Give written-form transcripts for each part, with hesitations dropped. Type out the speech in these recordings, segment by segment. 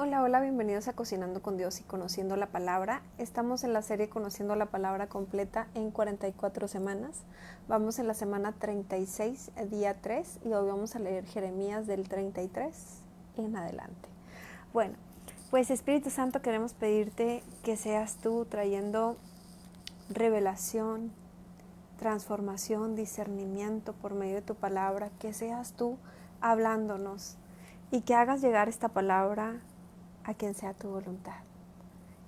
Hola, hola, bienvenidos a Cocinando con Dios y Conociendo la Palabra. Estamos en la serie Conociendo la Palabra completa en 44 semanas. Vamos en la semana 36, día 3, y hoy vamos a leer Jeremías del 33 en adelante. Bueno, pues Espíritu Santo, queremos pedirte que seas tú trayendo revelación, transformación, discernimiento por medio de tu palabra, que seas tú hablándonos y que hagas llegar esta palabra a quien sea tu voluntad.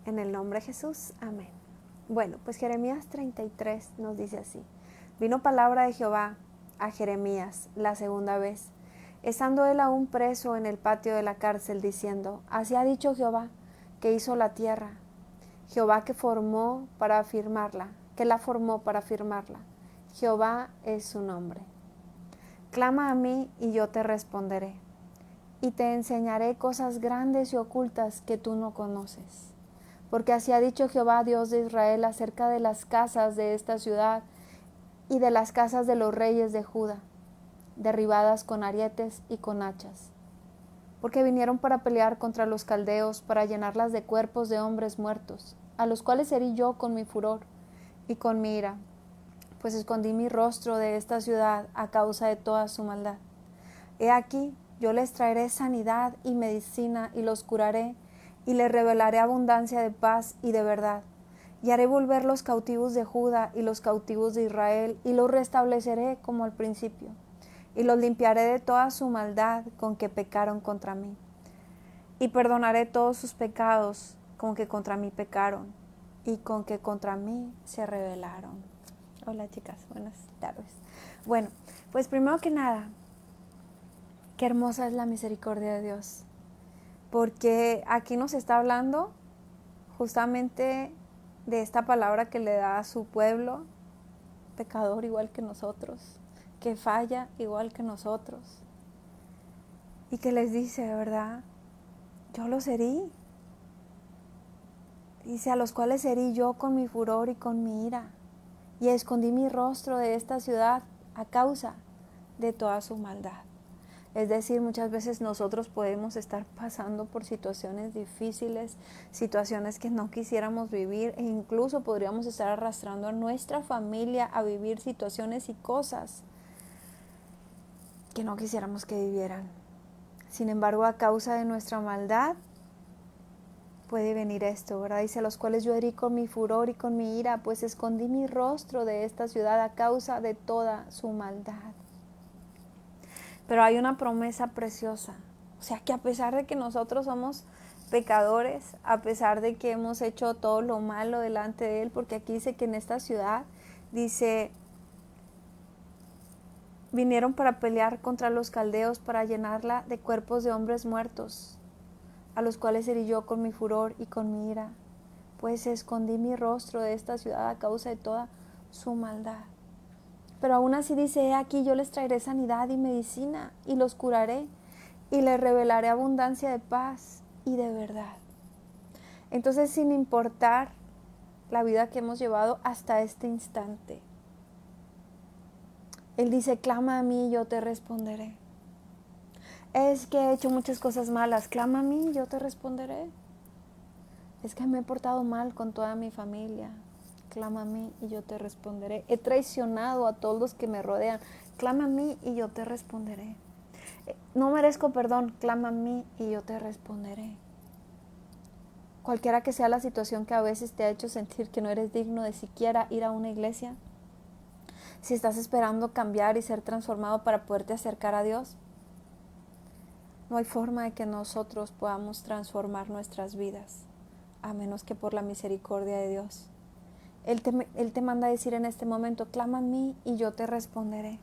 En el nombre de Jesús, amén. Bueno, pues Jeremías 33 nos dice así: vino palabra de Jehová a Jeremías la segunda vez, estando él aún preso en el patio de la cárcel, diciendo: así ha dicho Jehová, que hizo la tierra, Jehová que la formó para afirmarla. Jehová es su nombre. Clama a mí y yo te responderé, y te enseñaré cosas grandes y ocultas que tú no conoces. Porque así ha dicho Jehová, Dios de Israel, acerca de las casas de esta ciudad y de las casas de los reyes de Judá, derribadas con arietes y con hachas. Porque vinieron para pelear contra los caldeos, para llenarlas de cuerpos de hombres muertos, a los cuales herí yo con mi furor y con mi ira, pues escondí mi rostro de esta ciudad a causa de toda su maldad. He aquí, yo les traeré sanidad y medicina, y los curaré, y les revelaré abundancia de paz y de verdad. Y haré volver los cautivos de Judá y los cautivos de Israel, y los restableceré como al principio. Y los limpiaré de toda su maldad con que pecaron contra mí. Y perdonaré todos sus pecados con que contra mí pecaron, y con que contra mí se rebelaron. Hola chicas, buenas tardes. Bueno, pues primero que nada, qué hermosa es la misericordia de Dios, porque aquí nos está hablando justamente de esta palabra que le da a su pueblo, pecador igual que nosotros, que falla igual que nosotros, y que les dice, ¿verdad? Yo los herí, dice, a los cuales herí yo con mi furor y con mi ira, y escondí mi rostro de esta ciudad a causa de toda su maldad. Es decir, muchas veces nosotros podemos estar pasando por situaciones difíciles, situaciones que no quisiéramos vivir, e incluso podríamos estar arrastrando a nuestra familia a vivir situaciones y cosas que no quisiéramos que vivieran. Sin embargo, a causa de nuestra maldad puede venir esto, ¿verdad? Dice, a los cuales yo herí con mi furor y con mi ira, pues escondí mi rostro de esta ciudad a causa de toda su maldad. Pero hay una promesa preciosa, o sea, que a pesar de que nosotros somos pecadores, a pesar de que hemos hecho todo lo malo delante de Él, porque aquí dice que en esta ciudad, dice, vinieron para pelear contra los caldeos, para llenarla de cuerpos de hombres muertos, a los cuales herí yo con mi furor y con mi ira, pues escondí mi rostro de esta ciudad a causa de toda su maldad. Pero aún así dice, he aquí yo les traeré sanidad y medicina, y los curaré, y les revelaré abundancia de paz y de verdad. Entonces, sin importar la vida que hemos llevado hasta este instante, Él dice, clama a mí y yo te responderé. Es que he hecho muchas cosas malas, clama a mí y yo te responderé. Es que me he portado mal con toda mi familia, clama a mí y yo te responderé. He traicionado a todos los que me rodean, clama a mí y yo te responderé. No merezco perdón, clama a mí y yo te responderé. Cualquiera que sea la situación que a veces te ha hecho sentir que no eres digno de siquiera ir a una iglesia, si estás esperando cambiar y ser transformado para poderte acercar a Dios, no hay forma de que nosotros podamos transformar nuestras vidas, a menos que por la misericordia de Dios. Él te manda a decir en este momento, clama a mí y yo te responderé.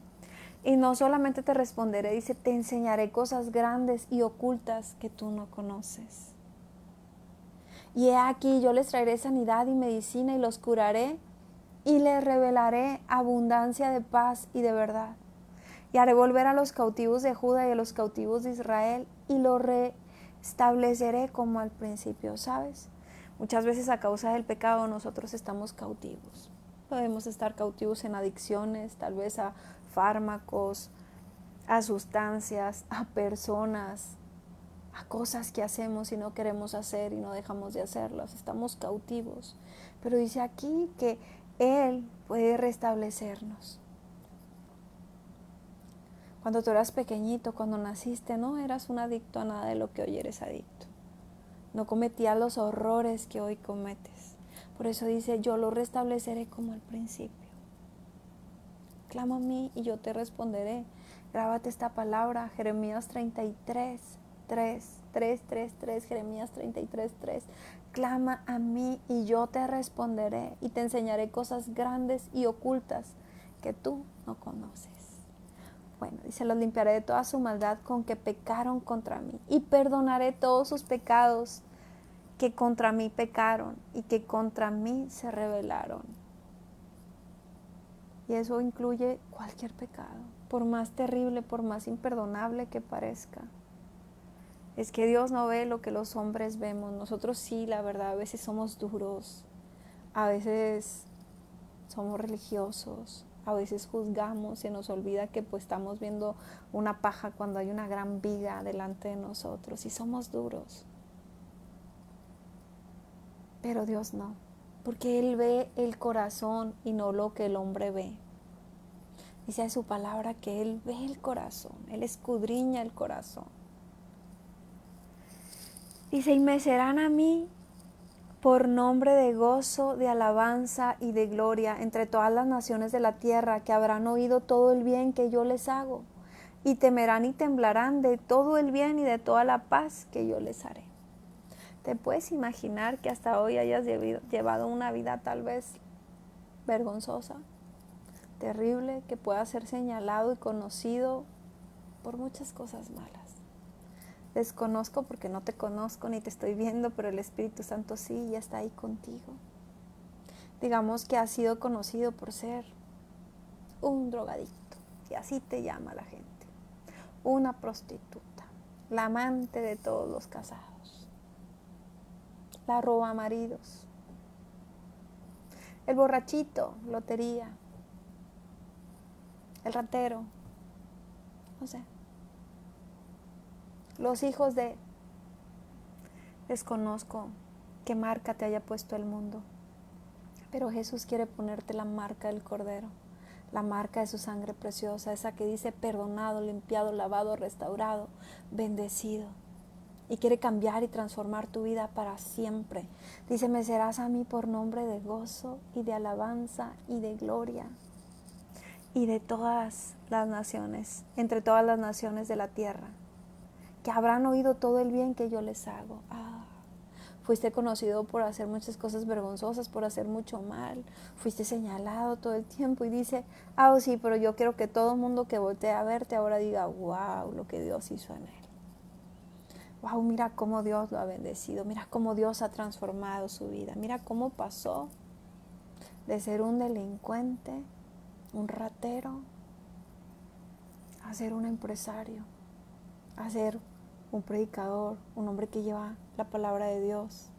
Y no solamente te responderé, dice, te enseñaré cosas grandes y ocultas que tú no conoces. Y he aquí, yo les traeré sanidad y medicina y los curaré y les revelaré abundancia de paz y de verdad. Y haré volver a los cautivos de Judá y a los cautivos de Israel y los restableceré como al principio, ¿sabes? Muchas veces a causa del pecado nosotros estamos cautivos. Podemos estar cautivos en adicciones, tal vez a fármacos, a sustancias, a personas, a cosas que hacemos y no queremos hacer y no dejamos de hacerlas. Estamos cautivos. Pero dice aquí que Él puede restablecernos. Cuando tú eras pequeñito, cuando naciste, no eras un adicto a nada de lo que hoy eres adicto. No cometías los horrores que hoy cometes. Por eso dice, yo lo restableceré como al principio. Clama a mí y yo te responderé. Grábate esta palabra, Jeremías 33, 3, Jeremías 33, 3. Clama a mí y yo te responderé y te enseñaré cosas grandes y ocultas que tú no conoces. Bueno, dice, los limpiaré de toda su maldad con que pecaron contra mí y perdonaré todos sus pecados que contra mí pecaron y que contra mí se rebelaron. Y eso incluye cualquier pecado, por más terrible, por más imperdonable que parezca. Es que Dios no ve lo que los hombres vemos. Nosotros sí, la verdad, a veces somos duros, a veces somos religiosos, a veces juzgamos, se nos olvida que pues estamos viendo una paja cuando hay una gran viga delante de nosotros y somos duros. Pero Dios no, porque Él ve el corazón y no lo que el hombre ve. Dice en su palabra que Él ve el corazón, Él escudriña el corazón. Dice, y me serán a mí por nombre de gozo, de alabanza y de gloria entre todas las naciones de la tierra, que habrán oído todo el bien que yo les hago, y temerán y temblarán de todo el bien y de toda la paz que yo les haré. ¿Te puedes imaginar que hasta hoy hayas llevado una vida tal vez vergonzosa, terrible, que pueda ser señalado y conocido por muchas cosas malas? Desconozco porque no te conozco ni te estoy viendo, pero el Espíritu Santo sí y está ahí contigo. Digamos que has sido conocido por ser un drogadicto, y así te llama la gente, una prostituta, la amante de todos los casados, la roba maridos, el borrachito, lotería, el ratero, no sé, los hijos de... Desconozco qué marca te haya puesto el mundo, pero Jesús quiere ponerte la marca del Cordero, la marca de su sangre preciosa, esa que dice perdonado, limpiado, lavado, restaurado, bendecido. Y quiere cambiar y transformar tu vida para siempre. Dice, me serás a mí por nombre de gozo y de alabanza y de gloria. Y de todas las naciones, entre todas las naciones de la tierra, que habrán oído todo el bien que yo les hago. Fuiste conocido por hacer muchas cosas vergonzosas, por hacer mucho mal. Fuiste señalado todo el tiempo y dice, sí, pero yo quiero que todo el mundo que voltee a verte ahora diga, wow, lo que Dios hizo en él. Wow, mira cómo Dios lo ha bendecido, mira cómo Dios ha transformado su vida, mira cómo pasó de ser un delincuente, un ratero, a ser un empresario, a ser un predicador, un hombre que lleva la palabra de Dios.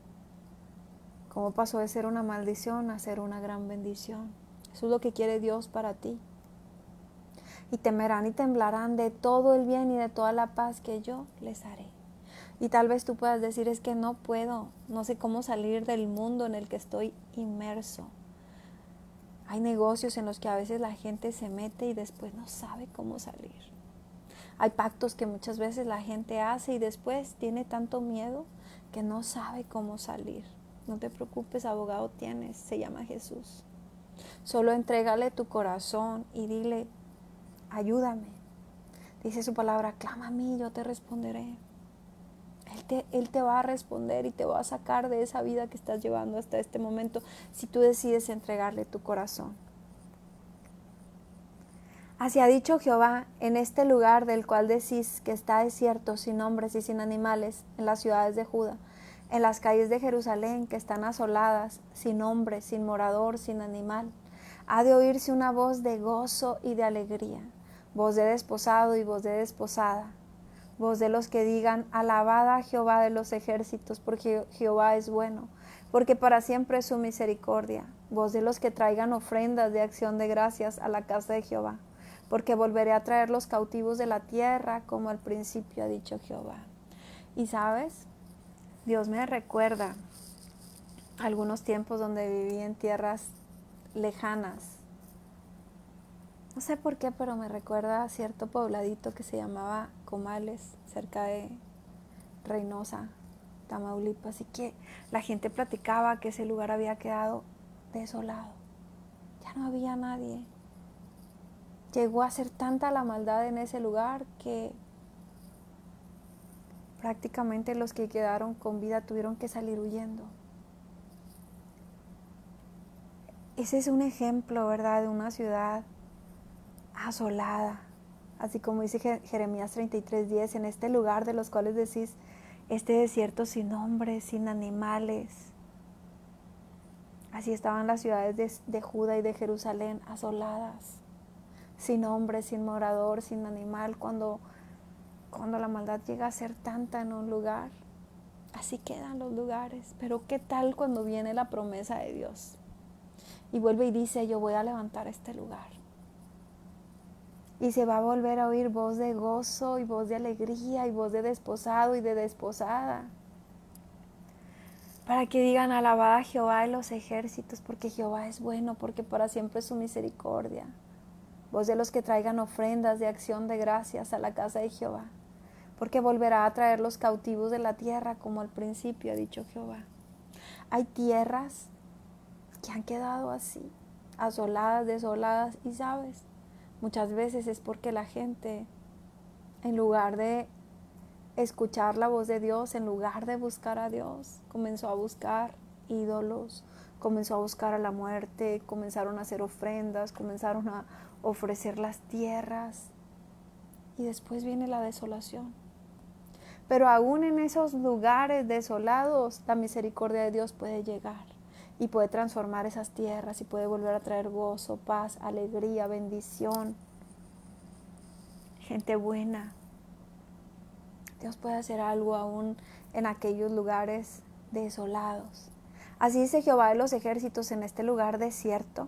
Cómo pasó de ser una maldición a ser una gran bendición. Eso es lo que quiere Dios para ti. Y temerán y temblarán de todo el bien y de toda la paz que yo les haré. Y tal vez tú puedas decir, es que no puedo, no sé cómo salir del mundo en el que estoy inmerso. Hay negocios en los que a veces la gente se mete y después no sabe cómo salir. Hay pactos que muchas veces la gente hace y después tiene tanto miedo que no sabe cómo salir. No te preocupes, abogado tienes, se llama Jesús. Solo entrégale tu corazón y dile, ayúdame. Dice su palabra, clama a mí, yo te responderé. Él te va a responder y te va a sacar de esa vida que estás llevando hasta este momento si tú decides entregarle tu corazón. Así ha dicho Jehová, en este lugar del cual decís que está desierto, sin hombres y sin animales, en las ciudades de Judá, en las calles de Jerusalén que están asoladas, sin hombre, sin morador, sin animal, ha de oírse una voz de gozo y de alegría, voz de desposado y voz de desposada, voz de los que digan, alabad a Jehová de los ejércitos, porque Jehová es bueno, porque para siempre es su misericordia, voz de los que traigan ofrendas de acción de gracias a la casa de Jehová, porque volveré a traer los cautivos de la tierra, como al principio ha dicho Jehová. Y sabes, Dios me recuerda algunos tiempos donde viví en tierras lejanas. No sé por qué, pero me recuerda a cierto pobladito que se llamaba Comales, cerca de Reynosa, Tamaulipas, y que la gente platicaba que ese lugar había quedado desolado. Ya no había nadie. Llegó a ser tanta la maldad en ese lugar que prácticamente los que quedaron con vida tuvieron que salir huyendo. Ese es un ejemplo, ¿verdad?, de una ciudad asolada. Así como dice Jeremías 33:10, en este lugar de los cuales decís, este desierto sin hombres, sin animales. Así estaban las ciudades de Judá y de Jerusalén, asoladas, sin hombre, sin morador, sin animal. Cuando la maldad llega a ser tanta en un lugar, así quedan los lugares. Pero ¿qué tal cuando viene la promesa de Dios? Y vuelve y dice, yo voy a levantar este lugar. Y se va a volver a oír voz de gozo y voz de alegría y voz de desposado y de desposada. Para que digan, alabad a Jehová de los ejércitos, porque Jehová es bueno, porque para siempre es su misericordia. Voz de los que traigan ofrendas de acción de gracias a la casa de Jehová, porque volverá a traer los cautivos de la tierra como al principio, ha dicho Jehová. Hay tierras que han quedado así, asoladas, desoladas, y sabes, muchas veces es porque la gente, en lugar de escuchar la voz de Dios, en lugar de buscar a Dios, comenzó a buscar ídolos, comenzó a buscar a la muerte, comenzaron a hacer ofrendas, comenzaron a ofrecer las tierras, y después viene la desolación. Pero aún en esos lugares desolados, la misericordia de Dios puede llegar y puede transformar esas tierras y puede volver a traer gozo, paz, alegría, bendición, gente buena. Dios puede hacer algo aún en aquellos lugares desolados. Así dice Jehová de los ejércitos, en este lugar desierto,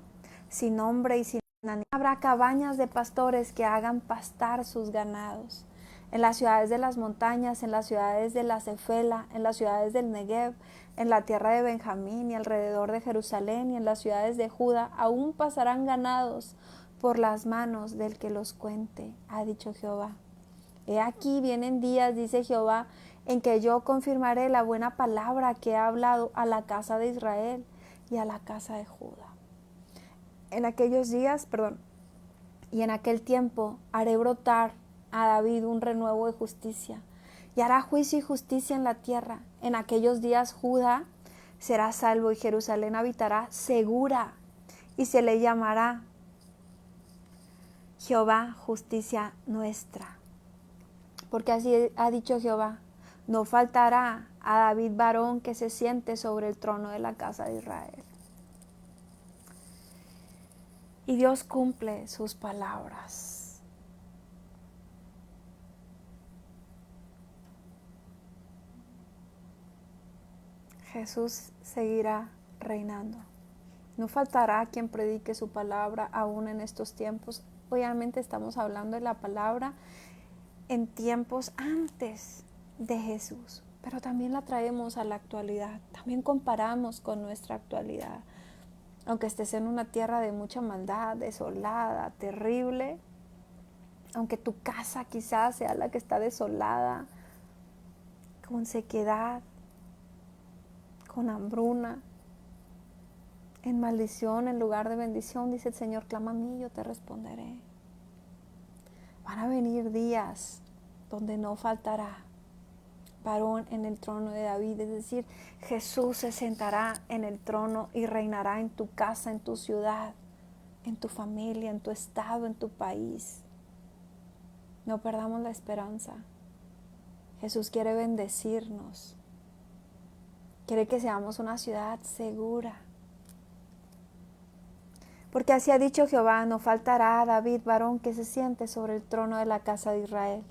sin hombre y sin animal, habrá cabañas de pastores que hagan pastar sus ganados. En las ciudades de las montañas, en las ciudades de la Cefela, en las ciudades del Negev, en la tierra de Benjamín y alrededor de Jerusalén y en las ciudades de Judá, aún pasarán ganados por las manos del que los cuente, ha dicho Jehová. He aquí vienen días, dice Jehová, en que yo confirmaré la buena palabra que he hablado a la casa de Israel y a la casa de Judá. En aquellos días, y en aquel tiempo haré brotar a David un renuevo de justicia y hará juicio y justicia en la tierra. En aquellos días Judá será salvo y Jerusalén habitará segura y se le llamará Jehová justicia nuestra. Porque así ha dicho Jehová, no faltará a David varón que se siente sobre el trono de la casa de Israel. Y Dios cumple sus palabras. Jesús seguirá reinando. No faltará quien predique su palabra aún en estos tiempos. Obviamente estamos hablando de la palabra en tiempos antes de Jesús, pero también la traemos a la actualidad. También comparamos con nuestra actualidad. Aunque estés en una tierra de mucha maldad, desolada, terrible, aunque tu casa quizás sea la que está desolada, con sequedad, con hambruna, en maldición en lugar de bendición, dice el Señor, clama a mí, yo te responderé. Van a venir días donde no faltará varón en el trono de David, es decir, Jesús se sentará en el trono y reinará en tu casa, en tu ciudad, en tu familia, en tu estado, en tu país. No perdamos la esperanza. Jesús quiere bendecirnos. Quiere que seamos una ciudad segura. Porque así ha dicho Jehová, no faltará a David varón que se siente sobre el trono de la casa de Israel.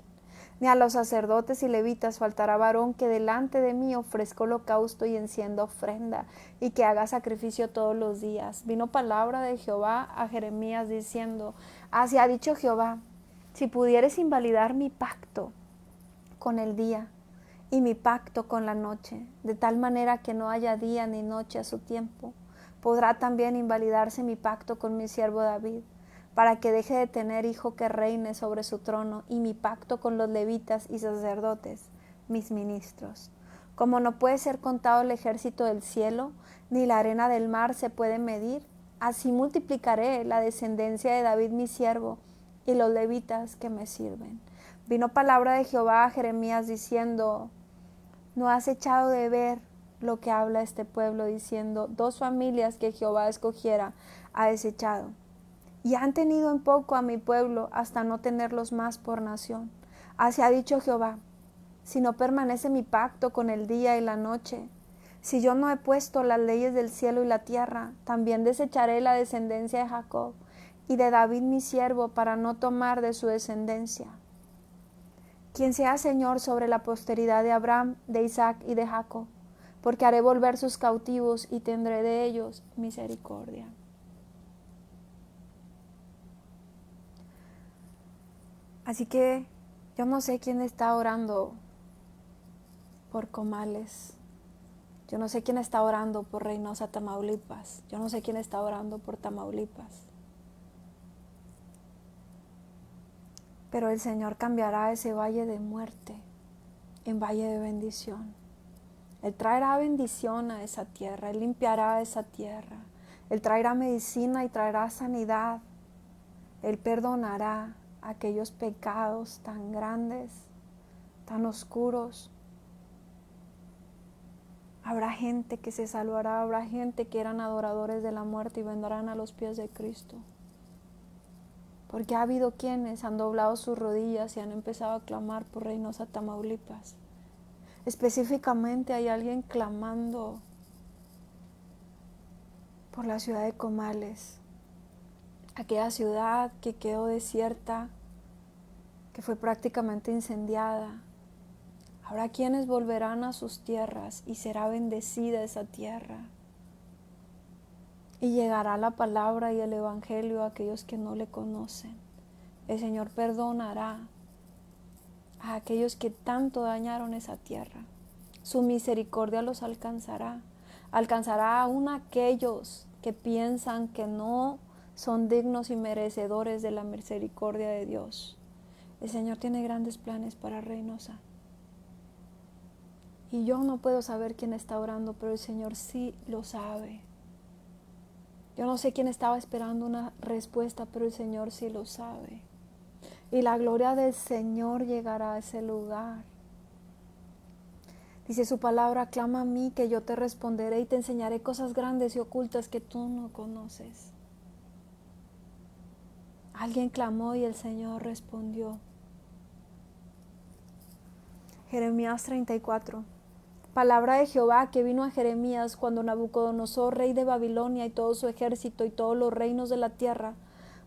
Ni a los sacerdotes y levitas faltará varón que delante de mí ofrezca holocausto y encienda ofrenda, y que haga sacrificio todos los días. Vino palabra de Jehová a Jeremías diciendo, así ha dicho Jehová, si pudieres invalidar mi pacto con el día, y mi pacto con la noche, de tal manera que no haya día ni noche a su tiempo. Podrá también invalidarse mi pacto con mi siervo David, para que deje de tener hijo que reine sobre su trono, y mi pacto con los levitas y sacerdotes, mis ministros. Como no puede ser contado el ejército del cielo, ni la arena del mar se puede medir, así multiplicaré la descendencia de David mi siervo, y los levitas que me sirven. Vino palabra de Jehová a Jeremías diciendo: ¿no has echado de ver lo que habla este pueblo, diciendo: 2 familias que Jehová escogiera ha desechado? Y han tenido en poco a mi pueblo hasta no tenerlos más por nación. Así ha dicho Jehová: si no permanece mi pacto con el día y la noche, si yo no he puesto las leyes del cielo y la tierra, también desecharé la descendencia de Jacob y de David mi siervo, para no tomar de su descendencia. Quien sea Señor sobre la posteridad de Abraham, de Isaac y de Jacob, porque haré volver sus cautivos y tendré de ellos misericordia. Así que yo no sé quién está orando por Comales. Yo no sé quién está orando por Reynosa, Tamaulipas. Yo no sé quién está orando por Tamaulipas. Pero el Señor cambiará ese valle de muerte en valle de bendición. Él traerá bendición a esa tierra. Él limpiará esa tierra. Él traerá medicina y traerá sanidad. Él perdonará aquellos pecados tan grandes, tan oscuros. Habrá gente que se salvará, habrá gente que eran adoradores de la muerte y vendrán a los pies de Cristo. Porque ha habido quienes han doblado sus rodillas y han empezado a clamar por Reynosa, Tamaulipas. Específicamente hay alguien clamando por la ciudad de Comales, aquella ciudad que quedó desierta, que fue prácticamente incendiada. Habrá quienes volverán a sus tierras y será bendecida esa tierra. Y llegará la palabra y el evangelio a aquellos que no le conocen. El Señor perdonará a aquellos que tanto dañaron esa tierra. Su misericordia los alcanzará. Alcanzará aún a aquellos que piensan que no son dignos y merecedores de la misericordia de Dios. El Señor tiene grandes planes para Reynosa. Y yo no puedo saber quién está orando, pero el Señor sí lo sabe. Yo no sé quién estaba esperando una respuesta, pero el Señor sí lo sabe. Y la gloria del Señor llegará a ese lugar. Dice su palabra: clama a mí que yo te responderé y te enseñaré cosas grandes y ocultas que tú no conoces. Alguien clamó y el Señor respondió. Jeremías 34. Palabra de Jehová que vino a Jeremías cuando Nabucodonosor, rey de Babilonia, y todo su ejército y todos los reinos de la tierra,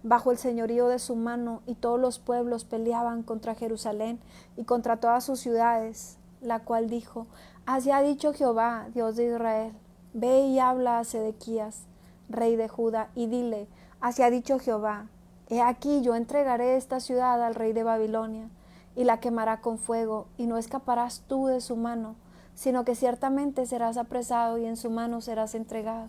bajo el señorío de su mano, y todos los pueblos peleaban contra Jerusalén y contra todas sus ciudades, la cual dijo: así ha dicho Jehová, Dios de Israel: ve y habla a Sedequías, rey de Judá, y dile: así ha dicho Jehová: he aquí yo entregaré esta ciudad al rey de Babilonia, y la quemará con fuego, y no escaparás tú de su mano, sino que ciertamente serás apresado y en su mano serás entregado.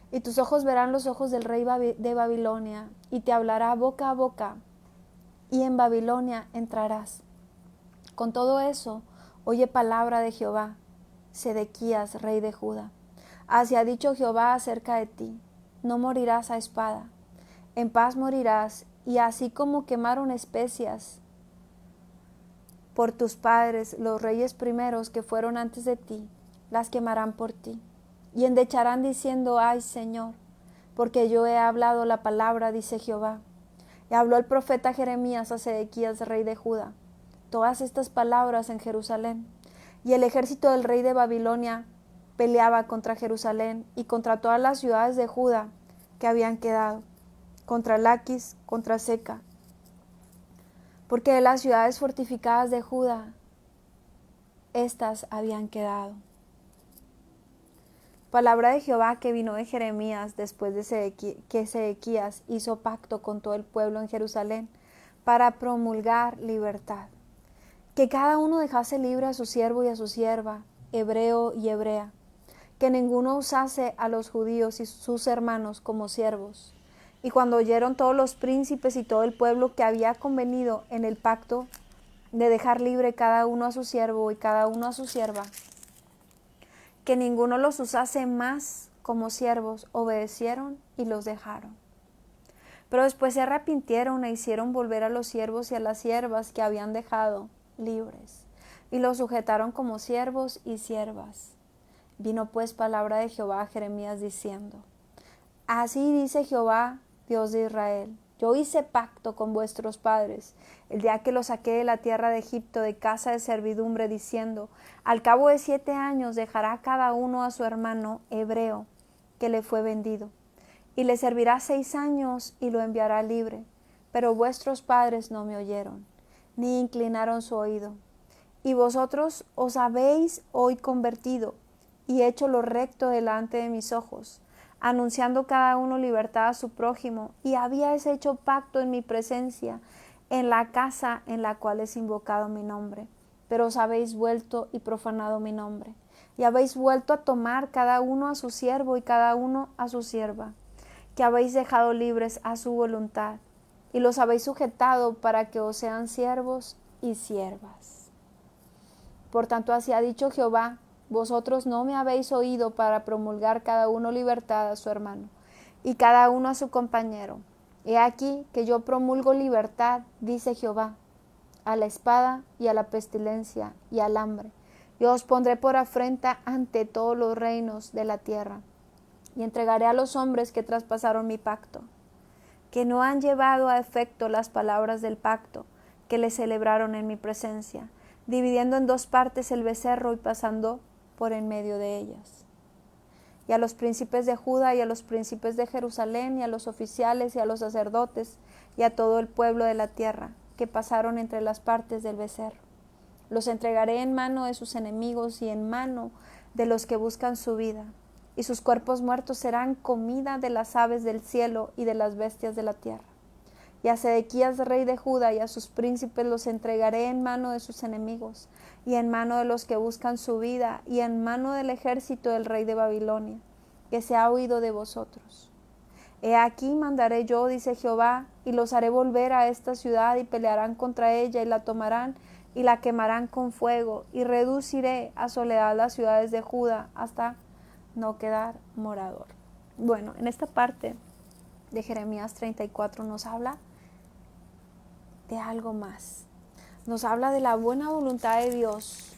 Y tus ojos verán los ojos del rey de Babilonia, y te hablará boca a boca, y en Babilonia entrarás. Con todo eso, oye palabra de Jehová, Sedequías, rey de Judá. Así ha dicho Jehová acerca de ti: no morirás a espada, en paz morirás, y así como quemaron especias por tus padres, los reyes primeros que fueron antes de ti, las quemarán por ti. Y endecharán diciendo: ay, Señor, porque yo he hablado la palabra, dice Jehová. Y habló el profeta Jeremías a Sedequías, rey de Judá, todas estas palabras en Jerusalén. Y el ejército del rey de Babilonia peleaba contra Jerusalén y contra todas las ciudades de Judá que habían quedado, contra Laquis, contra Seca, porque de las ciudades fortificadas de Judá, estas habían quedado. Palabra de Jehová que vino de Jeremías después de que Sedequías hizo pacto con todo el pueblo en Jerusalén para promulgar libertad. que cada uno dejase libre a su siervo y a su sierva, hebreo y hebrea, que ninguno usase a los judíos y sus hermanos como siervos. Y cuando oyeron todos los príncipes y todo el pueblo que había convenido en el pacto de dejar libre cada uno a su siervo y cada uno a su sierva, que ninguno los usase más como siervos, obedecieron y los dejaron. Pero después se arrepintieron e hicieron volver a los siervos y a las siervas que habían dejado libres, y los sujetaron como siervos y siervas. Vino pues palabra de Jehová a Jeremías diciendo: Así dice Jehová, Dios de Israel: Yo hice pacto con vuestros padres el día que los saqué de la tierra de Egipto, de casa de servidumbre, diciendo: Al cabo de 7 años dejará cada uno a su hermano hebreo que le fue vendido, y le servirá 6 años y lo enviará libre. Pero vuestros padres no me oyeron, ni inclinaron su oído. Y vosotros os habéis hoy convertido y hecho lo recto delante de mis ojos, anunciando cada uno libertad a su prójimo, y habíais hecho pacto en mi presencia, en la casa en la cual es invocado mi nombre. Pero os habéis vuelto y profanado mi nombre, y habéis vuelto a tomar cada uno a su siervo y cada uno a su sierva, que habéis dejado libres a su voluntad, y los habéis sujetado para que os sean siervos y siervas. Por tanto, así ha dicho Jehová: Vosotros no me habéis oído para promulgar cada uno libertad a su hermano, y cada uno a su compañero. He aquí que yo promulgo libertad, dice Jehová, a la espada y a la pestilencia y al hambre. Yo os pondré por afrenta ante todos los reinos de la tierra, y entregaré a los hombres que traspasaron mi pacto, que no han llevado a efecto las palabras del pacto que le celebraron en mi presencia, dividiendo en 2 partes el becerro y pasando por en medio de ellas. Y a los príncipes de Judá y a los príncipes de Jerusalén y a los oficiales y a los sacerdotes y a todo el pueblo de la tierra que pasaron entre las partes del becerro, los entregaré en mano de sus enemigos y en mano de los que buscan su vida, y sus cuerpos muertos serán comida de las aves del cielo y de las bestias de la tierra. Y a Sedequías, rey de Judá, y a sus príncipes los entregaré en mano de sus enemigos, y en mano de los que buscan su vida, y en mano del ejército del rey de Babilonia, que se ha huido de vosotros. He aquí mandaré yo, dice Jehová, y los haré volver a esta ciudad, y pelearán contra ella, y la tomarán, y la quemarán con fuego, y reduciré a soledad las ciudades de Judá, hasta no quedar morador. Bueno, en esta parte de Jeremías 34 nos habla de algo más. Nos habla de la buena voluntad de Dios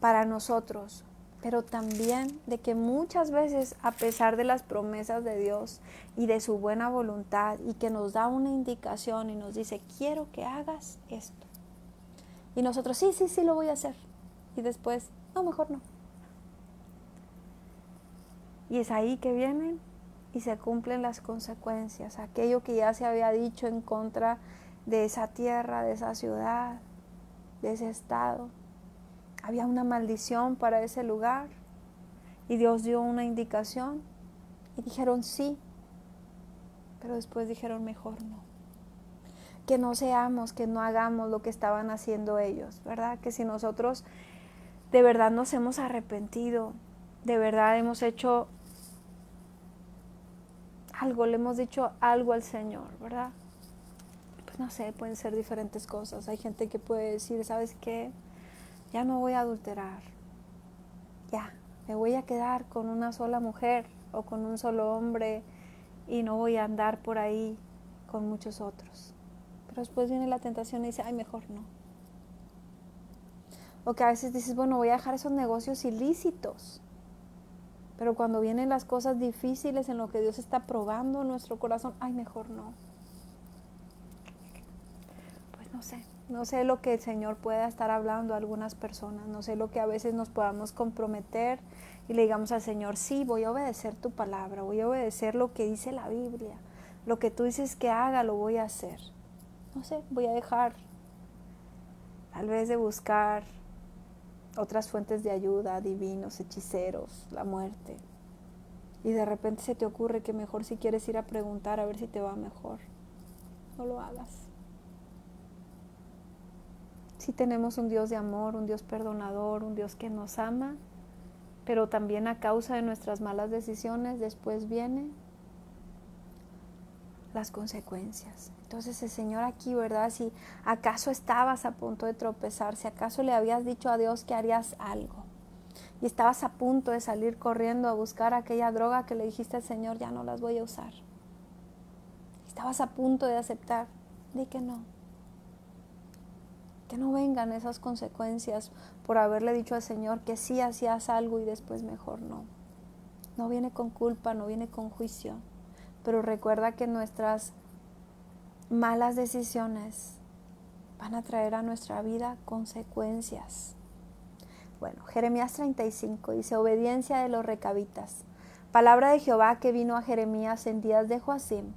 para nosotros, pero también de que muchas veces, a pesar de las promesas de Dios y de su buena voluntad, y que nos da una indicación y nos dice: quiero que hagas esto, y nosotros sí lo voy a hacer, y después no, mejor no. Y es ahí que vienen y se cumplen las consecuencias, aquello que ya se había dicho en contra de esa tierra, de esa ciudad, de ese estado. Había una maldición para ese lugar, y Dios dio una indicación y dijeron sí, pero después dijeron mejor no. Que no seamos, que no hagamos lo que estaban haciendo ellos, ¿verdad? Que si nosotros de verdad nos hemos arrepentido, de verdad hemos hecho algo, le hemos dicho algo al Señor, ¿verdad? Pues no sé, pueden ser diferentes cosas. Hay gente que puede decir: ¿sabes qué? Ya no voy a adulterar, ya, me voy a quedar con una sola mujer o con un solo hombre y no voy a andar por ahí con muchos otros. Pero después viene la tentación y dice: ay, mejor no. O que a veces dices: bueno, voy a dejar esos negocios ilícitos. Pero cuando vienen las cosas difíciles en lo que Dios está probando nuestro corazón, ay, mejor no. Pues no sé lo que el Señor pueda estar hablando a algunas personas, no sé lo que a veces nos podamos comprometer y le digamos al Señor: sí, voy a obedecer tu palabra, voy a obedecer lo que dice la Biblia, lo que tú dices que haga, lo voy a hacer. No sé, voy a dejar tal vez de buscar otras fuentes de ayuda, divinos, hechiceros, la muerte. Y de repente se te ocurre que mejor, si quieres ir a preguntar a ver si te va mejor, no lo hagas. Sí tenemos un Dios de amor, un Dios perdonador, un Dios que nos ama, pero también a causa de nuestras malas decisiones después vienen las consecuencias. Entonces el Señor aquí, ¿verdad? Si acaso estabas a punto de tropezar, si acaso le habías dicho a Dios que harías algo y estabas a punto de salir corriendo a buscar aquella droga que le dijiste al Señor, ya no las voy a usar. Estabas a punto de aceptar, di que no vengan esas consecuencias por haberle dicho al Señor que sí hacías algo y después mejor no. No viene con culpa, no viene con juicio, pero recuerda que nuestras malas decisiones van a traer a nuestra vida consecuencias. Bueno, Jeremías 35 dice, obediencia de los recabitas. Palabra de Jehová que vino a Jeremías en días de Joacim,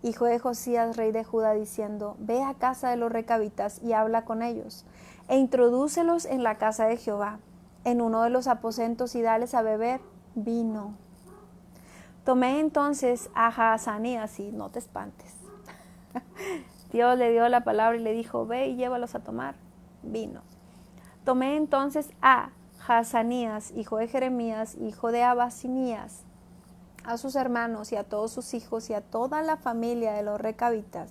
hijo de Josías, rey de Judá, diciendo, ve a casa de los recabitas y habla con ellos, e introdúcelos en la casa de Jehová, en uno de los aposentos, y dales a beber vino. Tomé entonces a Jaazanías, y no te espantes. Dios le dio la palabra y le dijo, ve y llévalos a tomar vino. Tomé entonces a Jaazanías, hijo de Jeremías, hijo de Abasinías, a sus hermanos y a todos sus hijos y a toda la familia de los recabitas,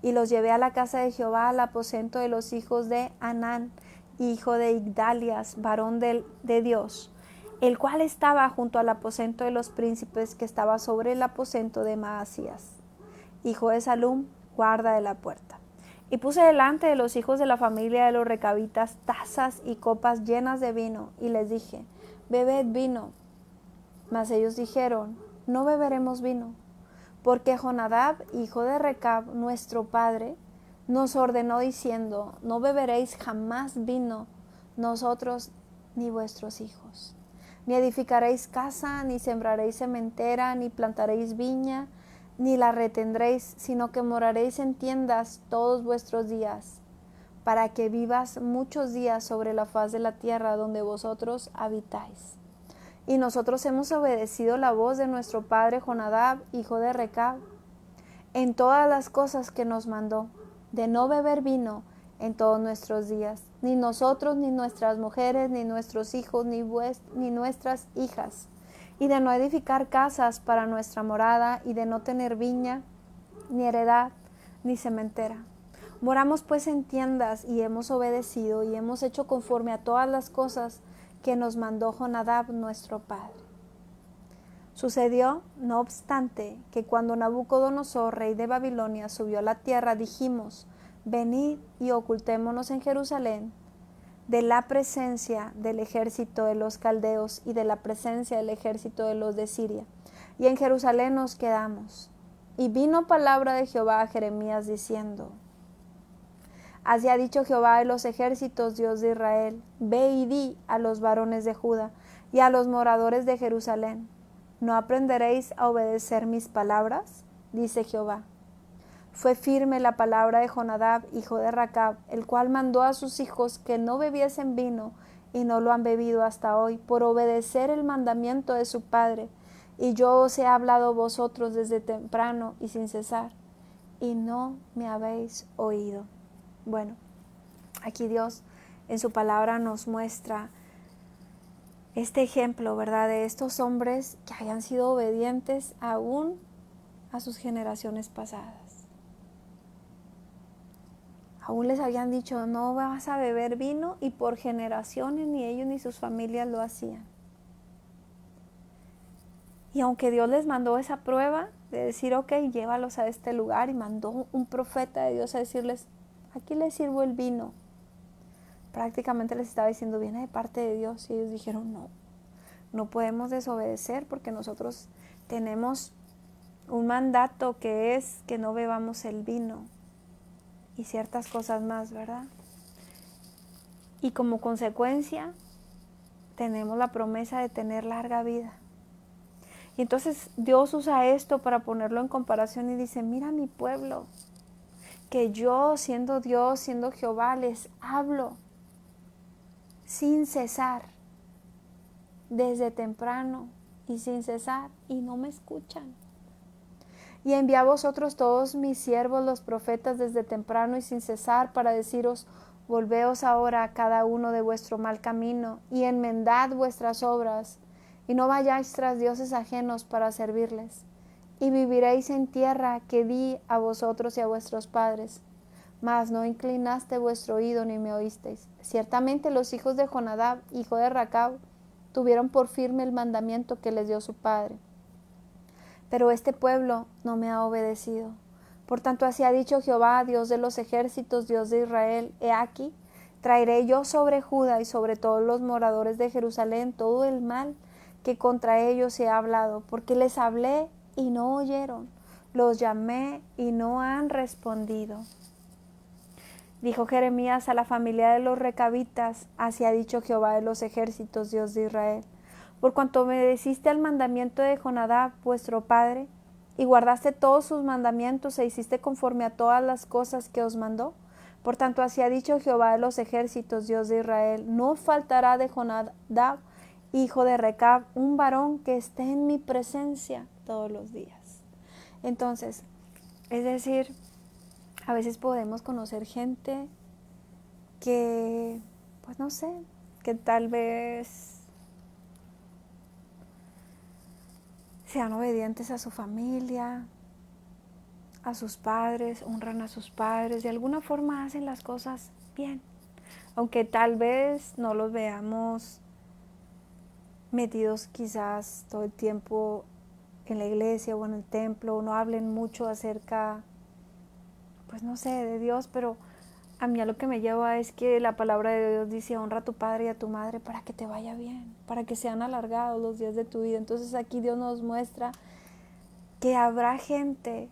y los llevé a la casa de Jehová, al aposento de los hijos de Anán, hijo de Igdalias, varón de Dios, el cual estaba junto al aposento de los príncipes, que estaba sobre el aposento de Maasías, hijo de Salum, guarda de la puerta. Y puse delante de los hijos de la familia de los recabitas tazas y copas llenas de vino, y les dije, bebed vino. Mas ellos dijeron, no beberemos vino, porque Jonadab, hijo de Recab, nuestro padre, nos ordenó diciendo, no beberéis jamás vino, nosotros ni vuestros hijos. Ni edificaréis casa, ni sembraréis sementera, ni plantaréis viña, ni la retendréis, sino que moraréis en tiendas todos vuestros días, para que vivas muchos días sobre la faz de la tierra donde vosotros habitáis. Y nosotros hemos obedecido la voz de nuestro padre Jonadab, hijo de Recab, en todas las cosas que nos mandó, de no beber vino en todos nuestros días, ni nosotros, ni nuestras mujeres, ni nuestros hijos, ni nuestras hijas, y de no edificar casas para nuestra morada, y de no tener viña, ni heredad, ni sementera. Moramos pues en tiendas, y hemos obedecido, y hemos hecho conforme a todas las cosas que nos mandó Jonadab nuestro padre. Sucedió, no obstante, que cuando Nabucodonosor, rey de Babilonia, subió a la tierra, dijimos, venid y ocultémonos en Jerusalén de la presencia del ejército de los caldeos y de la presencia del ejército de los de Siria. Y en Jerusalén nos quedamos. Y vino palabra de Jehová a Jeremías diciendo, así ha dicho Jehová de los ejércitos, Dios de Israel, ve y di a los varones de Judá y a los moradores de Jerusalén, ¿no aprenderéis a obedecer mis palabras? Dice Jehová. Fue firme la palabra de Jonadab, hijo de Recab, el cual mandó a sus hijos que no bebiesen vino, y no lo han bebido hasta hoy, por obedecer el mandamiento de su padre. Y yo os he hablado vosotros desde temprano y sin cesar, y no me habéis oído. Bueno, aquí Dios en su palabra nos muestra este ejemplo, ¿verdad? De estos hombres que habían sido obedientes aún a sus generaciones pasadas. Aún les habían dicho, no vas a beber vino, y por generaciones ni ellos ni sus familias lo hacían. Y aunque Dios les mandó esa prueba de decir, ok, llévalos a este lugar, y mandó un profeta de Dios a decirles, aquí les sirvo el vino. Prácticamente les estaba diciendo, viene de parte de Dios. Y ellos dijeron, no podemos desobedecer porque nosotros tenemos un mandato que es que no bebamos el vino y ciertas cosas más, ¿verdad? Y como consecuencia tenemos la promesa de tener larga vida. Y entonces Dios usa esto para ponerlo en comparación y dice, mira mi pueblo, que yo siendo Dios, siendo Jehová, les hablo sin cesar, desde temprano y sin cesar, y no me escuchan. Y envié a vosotros todos mis siervos, los profetas, desde temprano y sin cesar, para deciros, Volveos ahora cada uno de vuestro mal camino y enmendad vuestras obras, y no vayáis tras dioses ajenos para servirles, y viviréis en tierra que di a vosotros y a vuestros padres. Mas no inclinaste vuestro oído ni me oísteis. Ciertamente los hijos de Jonadab, hijo de Racab, tuvieron por firme el mandamiento que les dio su padre. Pero este pueblo no me ha obedecido. Por tanto, así ha dicho Jehová, Dios de los ejércitos, Dios de Israel: he aquí, traeré yo sobre Judá y sobre todos los moradores de Jerusalén todo el mal que contra ellos he hablado, porque les hablé y no oyeron, los llamé y no han respondido. Dijo Jeremías a la familia de los recabitas: así ha dicho Jehová de los ejércitos, Dios de Israel: por cuanto obedeciste al mandamiento de Jonadab, vuestro padre, y guardaste todos sus mandamientos e hiciste conforme a todas las cosas que os mandó, por tanto así ha dicho Jehová de los ejércitos, Dios de Israel: no faltará de Jonadab, hijo de Recab, un varón que esté en mi presencia todos los días. Entonces, es decir, a veces podemos conocer gente que, pues no sé, que tal vez sean obedientes a su familia, a sus padres, honran a sus padres, de alguna forma hacen las cosas bien, aunque tal vez no los veamos metidos quizás todo el tiempo en la iglesia o en el templo, o no hablen mucho acerca, pues no sé, de Dios, pero a mí a lo que me lleva es que la palabra de Dios dice: honra a tu padre y a tu madre para que te vaya bien, para que sean alargados los días de tu vida. Entonces aquí Dios nos muestra que habrá gente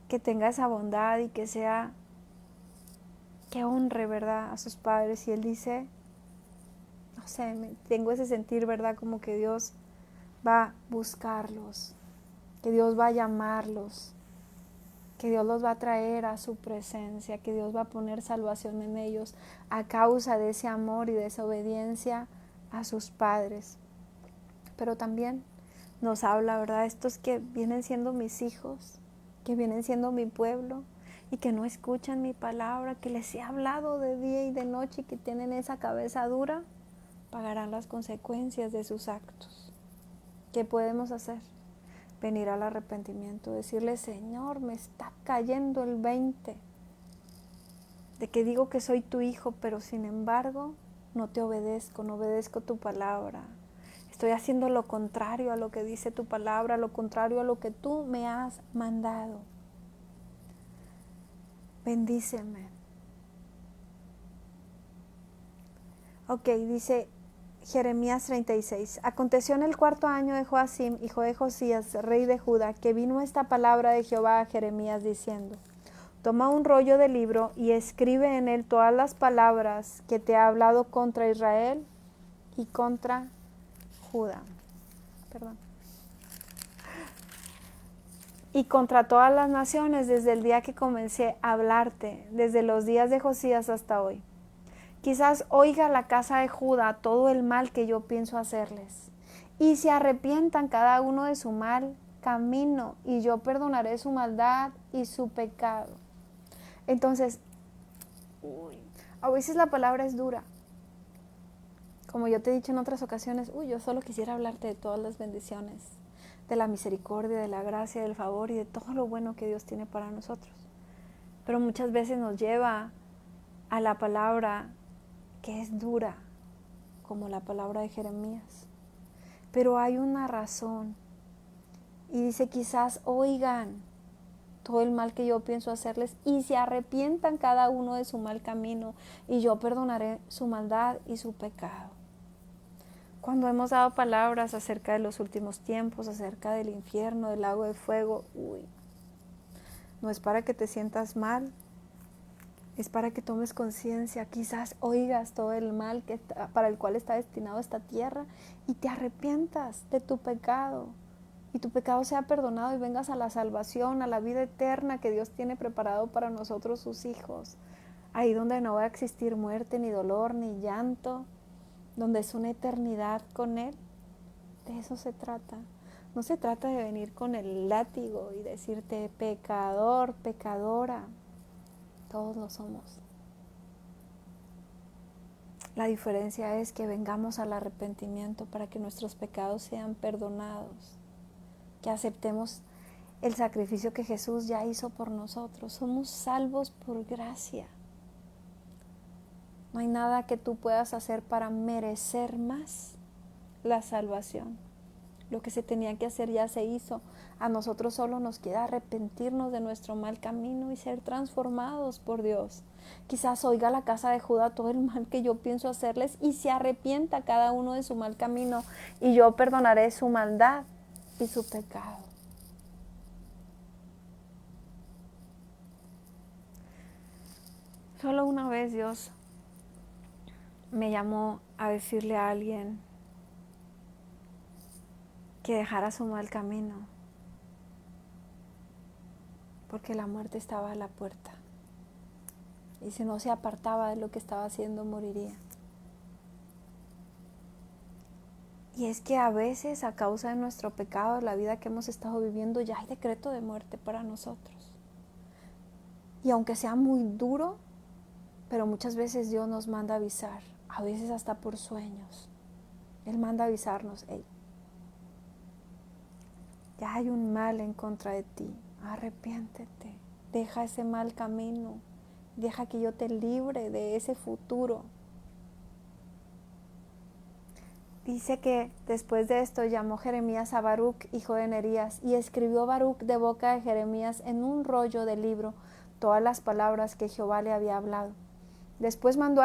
que tenga esa bondad y que sea, que honre, ¿verdad?, a sus padres. Y Él dice, no sé, tengo ese sentir, ¿verdad?, como que Dios va a buscarlos, que Dios va a llamarlos, que Dios los va a traer a su presencia, que Dios va a poner salvación en ellos a causa de ese amor y de esa obediencia a sus padres. Pero también nos habla, ¿verdad?, estos que vienen siendo mis hijos, que vienen siendo mi pueblo y que no escuchan mi palabra, que les he hablado de día y de noche y que tienen esa cabeza dura, pagarán las consecuencias de sus actos. ¿Qué podemos hacer? Venir al arrepentimiento, decirle: Señor, me está cayendo el 20 de que digo que soy tu hijo, pero sin embargo no te obedezco, no obedezco tu palabra. Estoy haciendo lo contrario a lo que dice tu palabra, lo contrario a lo que tú me has mandado. Bendíceme. Ok, dice Jeremías 36. Aconteció en el 4.º año de Joacim, hijo de Josías, rey de Judá, que vino esta palabra de Jehová a Jeremías diciendo: toma un rollo de libro y escribe en él todas las palabras que te ha hablado contra Israel y contra Judá. Y contra todas las naciones desde el día que comencé a hablarte, desde los días de Josías hasta hoy. Quizás oiga la casa de Judá todo el mal que yo pienso hacerles, y se arrepientan cada uno de su mal camino, y yo perdonaré su maldad y su pecado. Entonces, a veces la palabra es dura. Como yo te he dicho en otras ocasiones, yo solo quisiera hablarte de todas las bendiciones, de la misericordia, de la gracia, del favor y de todo lo bueno que Dios tiene para nosotros. Pero muchas veces nos lleva a la palabra que es dura, como la palabra de Jeremías. Pero hay una razón. Y dice: quizás oigan todo el mal que yo pienso hacerles y se arrepientan cada uno de su mal camino, y yo perdonaré su maldad y su pecado. Cuando hemos dado palabras acerca de los últimos tiempos, acerca del infierno, del lago de fuego, no es para que te sientas mal, es para que tomes conciencia. Quizás oigas todo el mal para el cual está destinado esta tierra y te arrepientas de tu pecado, y tu pecado sea perdonado y vengas a la salvación, a la vida eterna que Dios tiene preparado para nosotros, sus hijos. Ahí donde no va a existir muerte, ni dolor, ni llanto, donde es una eternidad con Él. De eso se trata. No se trata de venir con el látigo y decirte: pecador, pecadora. Todos lo somos. La diferencia es que vengamos al arrepentimiento para que nuestros pecados sean perdonados, que aceptemos el sacrificio que Jesús ya hizo por nosotros. Somos salvos por gracia. No hay nada que tú puedas hacer para merecer más la salvación. Lo que se tenía que hacer ya se hizo. A nosotros solo nos queda arrepentirnos de nuestro mal camino y ser transformados por Dios. Quizás oiga la casa de Judá todo el mal que yo pienso hacerles y se arrepienta cada uno de su mal camino y yo perdonaré su maldad y su pecado. Solo una vez Dios me llamó a decirle a alguien que dejara su mal camino, porque la muerte estaba a la puerta. Y si no se apartaba de lo que estaba haciendo, moriría. Y es que a veces, a causa de nuestro pecado, la vida que hemos estado viviendo, ya hay decreto de muerte para nosotros. Y aunque sea muy duro, pero muchas veces Dios nos manda avisar, a veces hasta por sueños. Él manda avisarnos, hey, ya hay un mal en contra de ti, arrepiéntete, deja ese mal camino, deja que yo te libre de ese futuro. Dice que después de esto llamó Jeremías a Baruc, hijo de Nerías, y escribió Baruc de boca de Jeremías en un rollo de libro todas las palabras que Jehová le había hablado. Después mandó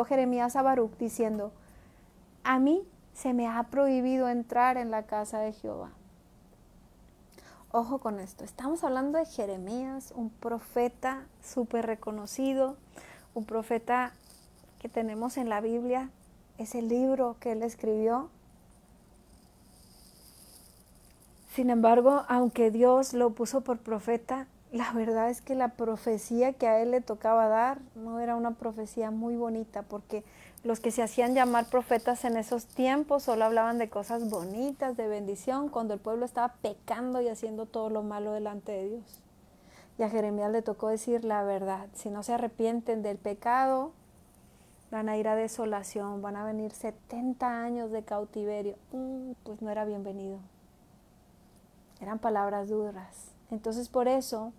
Jeremías a Baruc diciendo, a mí se me ha prohibido entrar en la casa de Jehová. Ojo con esto, estamos hablando de Jeremías, un profeta súper reconocido, un profeta que tenemos en la Biblia, ese libro que él escribió. Sin embargo, aunque Dios lo puso por profeta, la verdad es que la profecía que a él le tocaba dar no era una profecía muy bonita, porque los que se hacían llamar profetas en esos tiempos solo hablaban de cosas bonitas, de bendición, cuando el pueblo estaba pecando y haciendo todo lo malo delante de Dios. Y a Jeremías le tocó decir la verdad. Si no se arrepienten del pecado, van a ir a desolación, van a venir 70 años de cautiverio. Pues no era bienvenido. Eran palabras duras. Entonces por eso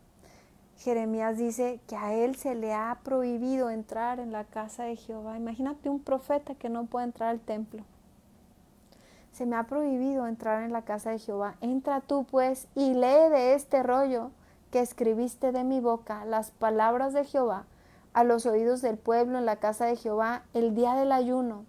Jeremías dice que a él se le ha prohibido entrar en la casa de Jehová. Imagínate un profeta que no puede entrar al templo. Se me ha prohibido entrar en la casa de Jehová. Entra tú pues y lee de este rollo que escribiste de mi boca las palabras de Jehová a los oídos del pueblo en la casa de Jehová el día del ayuno.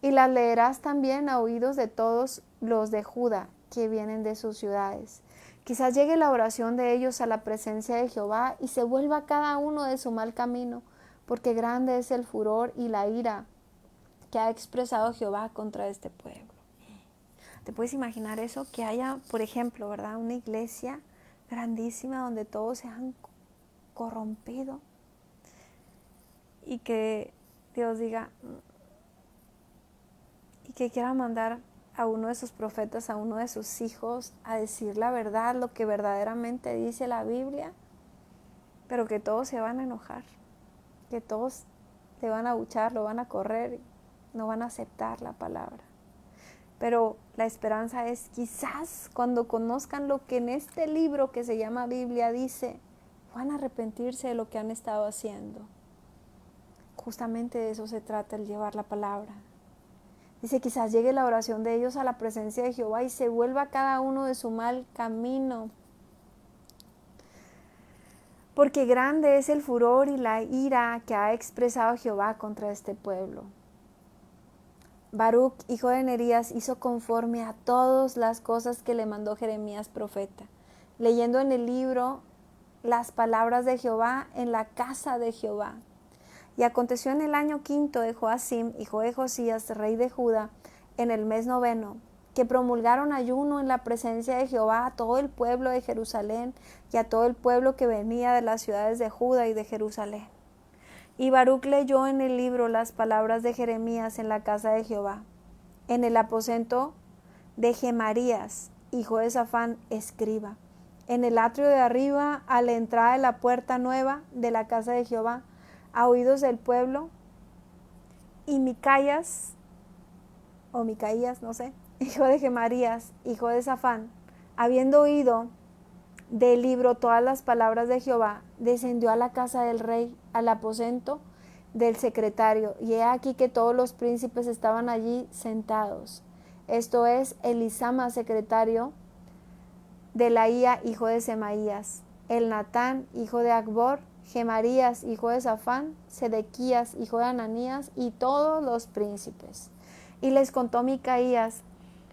Y las leerás también a oídos de todos los de Judá que vienen de sus ciudades. Quizás llegue la oración de ellos a la presencia de Jehová y se vuelva cada uno de su mal camino, porque grande es el furor y la ira que ha expresado Jehová contra este pueblo. ¿Te puedes imaginar eso? Que haya, por ejemplo, ¿verdad?, una iglesia grandísima donde todos se han corrompido y que Dios diga y que quiera mandar a uno de sus profetas, a uno de sus hijos, a decir la verdad, lo que verdaderamente dice la Biblia, pero que todos se van a enojar, que todos le van a abuchar, lo van a correr, no van a aceptar la palabra. Pero la esperanza es quizás cuando conozcan lo que en este libro que se llama Biblia dice, van a arrepentirse de lo que han estado haciendo. Justamente de eso se trata el llevar la palabra. Dice, quizás llegue la oración de ellos a la presencia de Jehová y se vuelva cada uno de su mal camino. Porque grande es el furor y la ira que ha expresado Jehová contra este pueblo. Baruc, hijo de Nerías, hizo conforme a todas las cosas que le mandó Jeremías profeta, leyendo en el libro las palabras de Jehová en la casa de Jehová. Y aconteció en el año 5 de Joacim, hijo de Josías, rey de Judá, en el mes 9, que promulgaron ayuno en la presencia de Jehová a todo el pueblo de Jerusalén y a todo el pueblo que venía de las ciudades de Judá y de Jerusalén. Y Baruc leyó en el libro las palabras de Jeremías en la casa de Jehová, en el aposento de Gemarías, hijo de Safán, escriba, en el atrio de arriba, a la entrada de la puerta nueva de la casa de Jehová, a oídos del pueblo Y Micaías, no sé, hijo de Gemarías, hijo de Safán, habiendo oído del libro todas las palabras de Jehová, descendió a la casa del rey, al aposento del secretario, y he aquí que todos los príncipes estaban allí sentados. Esto es Elisama, secretario, Delaía, hijo de Semaías, Elnatán, hijo de Acbor, Gemarías, hijo de Safán, Sedequías, hijo de Ananías, y todos los príncipes. Y les contó Micaías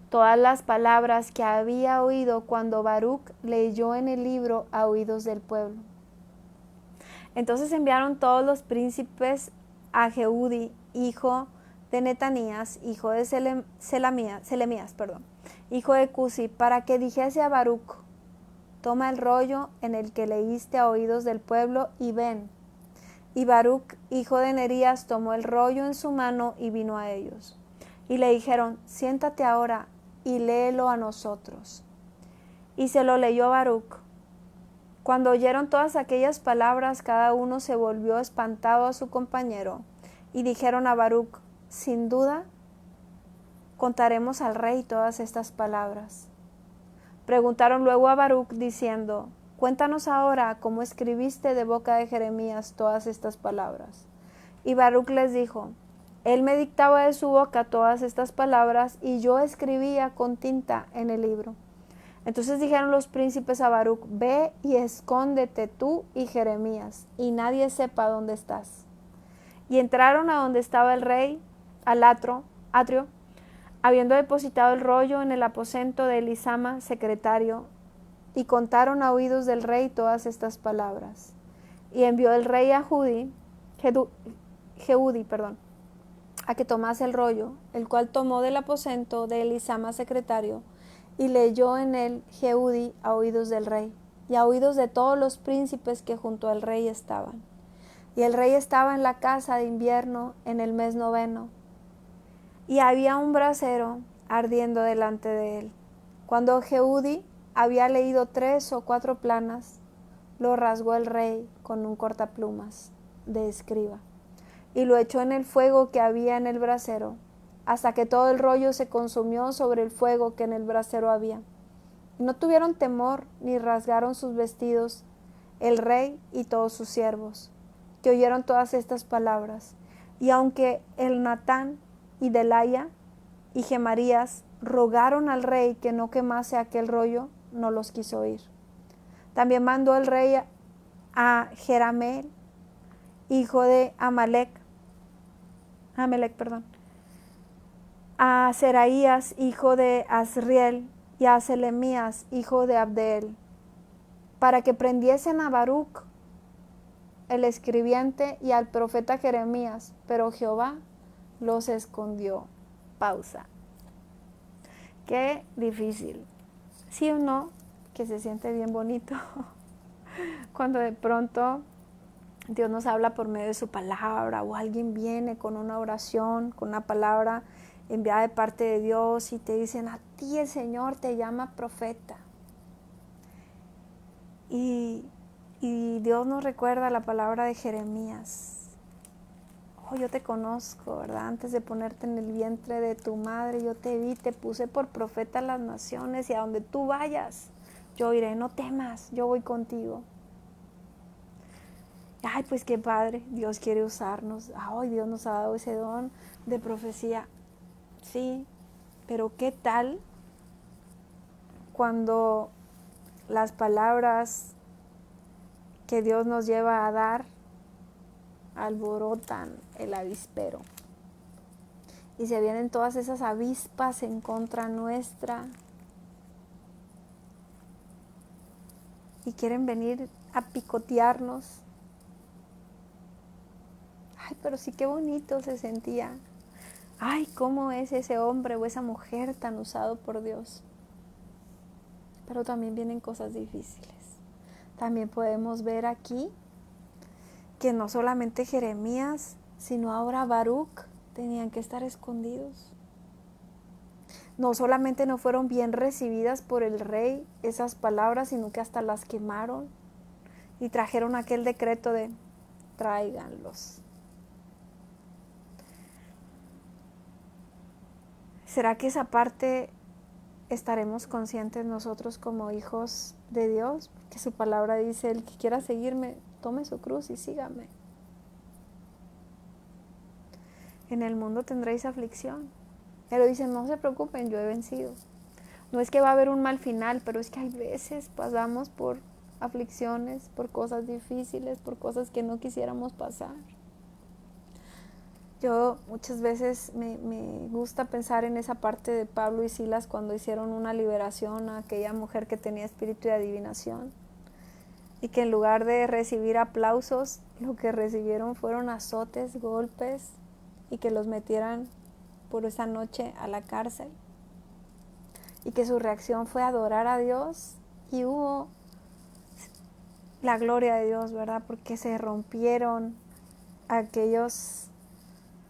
todas las palabras que había oído cuando Baruc leyó en el libro a oídos del pueblo. Entonces enviaron todos los príncipes a Jehudi, hijo de Netanías, hijo de Selemías, hijo de Cusi, para que dijese a Baruc: toma el rollo en el que leíste a oídos del pueblo y ven. Y Baruc, hijo de Nerías, tomó el rollo en su mano y vino a ellos. Y le dijeron: siéntate ahora y léelo a nosotros. Y se lo leyó Baruc. Cuando oyeron todas aquellas palabras, cada uno se volvió espantado a su compañero, y dijeron a Baruc: sin duda, contaremos al rey todas estas palabras. Preguntaron luego a Baruc diciendo: cuéntanos ahora cómo escribiste de boca de Jeremías todas estas palabras. Y Baruc les dijo: él me dictaba de su boca todas estas palabras, y yo escribía con tinta en el libro. Entonces dijeron los príncipes a Baruc: ve y escóndete tú y Jeremías, y nadie sepa dónde estás. Y entraron a donde estaba el rey, al atrio, habiendo depositado el rollo en el aposento de Elisama, secretario, y contaron a oídos del rey todas estas palabras. Y envió el rey a Jehudi, a que tomase el rollo, el cual tomó del aposento de Elisama, secretario, y leyó en él Jehudi a oídos del rey, y a oídos de todos los príncipes que junto al rey estaban. Y el rey estaba en la casa de invierno en el mes 9, y había un brasero ardiendo delante de él. Cuando Jehudi había leído 3 o 4 planas, lo rasgó el rey con un cortaplumas de escriba, y lo echó en el fuego que había en el brasero, hasta que todo el rollo se consumió sobre el fuego que en el brasero había. Y no tuvieron temor, ni rasgaron sus vestidos, el rey y todos sus siervos, que oyeron todas estas palabras. Y aunque Elnatán y Delaía y Gemarías rogaron al rey que no quemase aquel rollo, no los quiso oír. También mandó el rey a Jerameel, hijo de Amalek, a Seraías, hijo de Azriel, y a Selemías, hijo de Abdeel, para que prendiesen a Baruc, el escribiente, y al profeta Jeremías, pero Jehová los escondió. Pausa. Qué difícil. ¿Sí o no? Que se siente bien bonito cuando de pronto Dios nos habla por medio de su palabra, o alguien viene con una oración, con una palabra enviada de parte de Dios, y te dicen: a ti el Señor te llama profeta. Y Dios nos recuerda la palabra de Jeremías: oh, yo te conozco, ¿verdad? Antes de ponerte en el vientre de tu madre, yo te vi, te puse por profeta a las naciones, y a donde tú vayas, yo iré. No temas, yo voy contigo. Ay, pues qué padre, Dios quiere usarnos. Ay, Dios nos ha dado ese don de profecía. Sí, pero ¿qué tal cuando las palabras que Dios nos lleva a dar alborotan el avispero? Y se vienen todas esas avispas en contra nuestra y quieren venir a picotearnos. Ay, pero sí, qué bonito se sentía. Ay, cómo es ese hombre o esa mujer tan usado por Dios. Pero también vienen cosas difíciles. También podemos ver aquí que no solamente Jeremías, sino ahora Baruc tenían que estar escondidos. No solamente no fueron bien recibidas por el rey esas palabras, sino que hasta las quemaron y trajeron aquel decreto de tráiganlos. ¿Será que esa parte estaremos conscientes nosotros como hijos de Dios? Porque su palabra dice, el que quiera seguirme, tome su cruz y sígame. En el mundo tendréis aflicción. Pero dicen, no se preocupen, yo he vencido. No es que va a haber un mal final, pero es que hay veces pasamos por aflicciones, por cosas difíciles, por cosas que no quisiéramos pasar. Yo muchas veces me gusta pensar en esa parte de Pablo y Silas cuando hicieron una liberación a aquella mujer que tenía espíritu de adivinación y que en lugar de recibir aplausos, lo que recibieron fueron azotes, golpes y que los metieran por esa noche a la cárcel y que su reacción fue adorar a Dios y hubo la gloria de Dios, ¿verdad? Porque se rompieron aquellos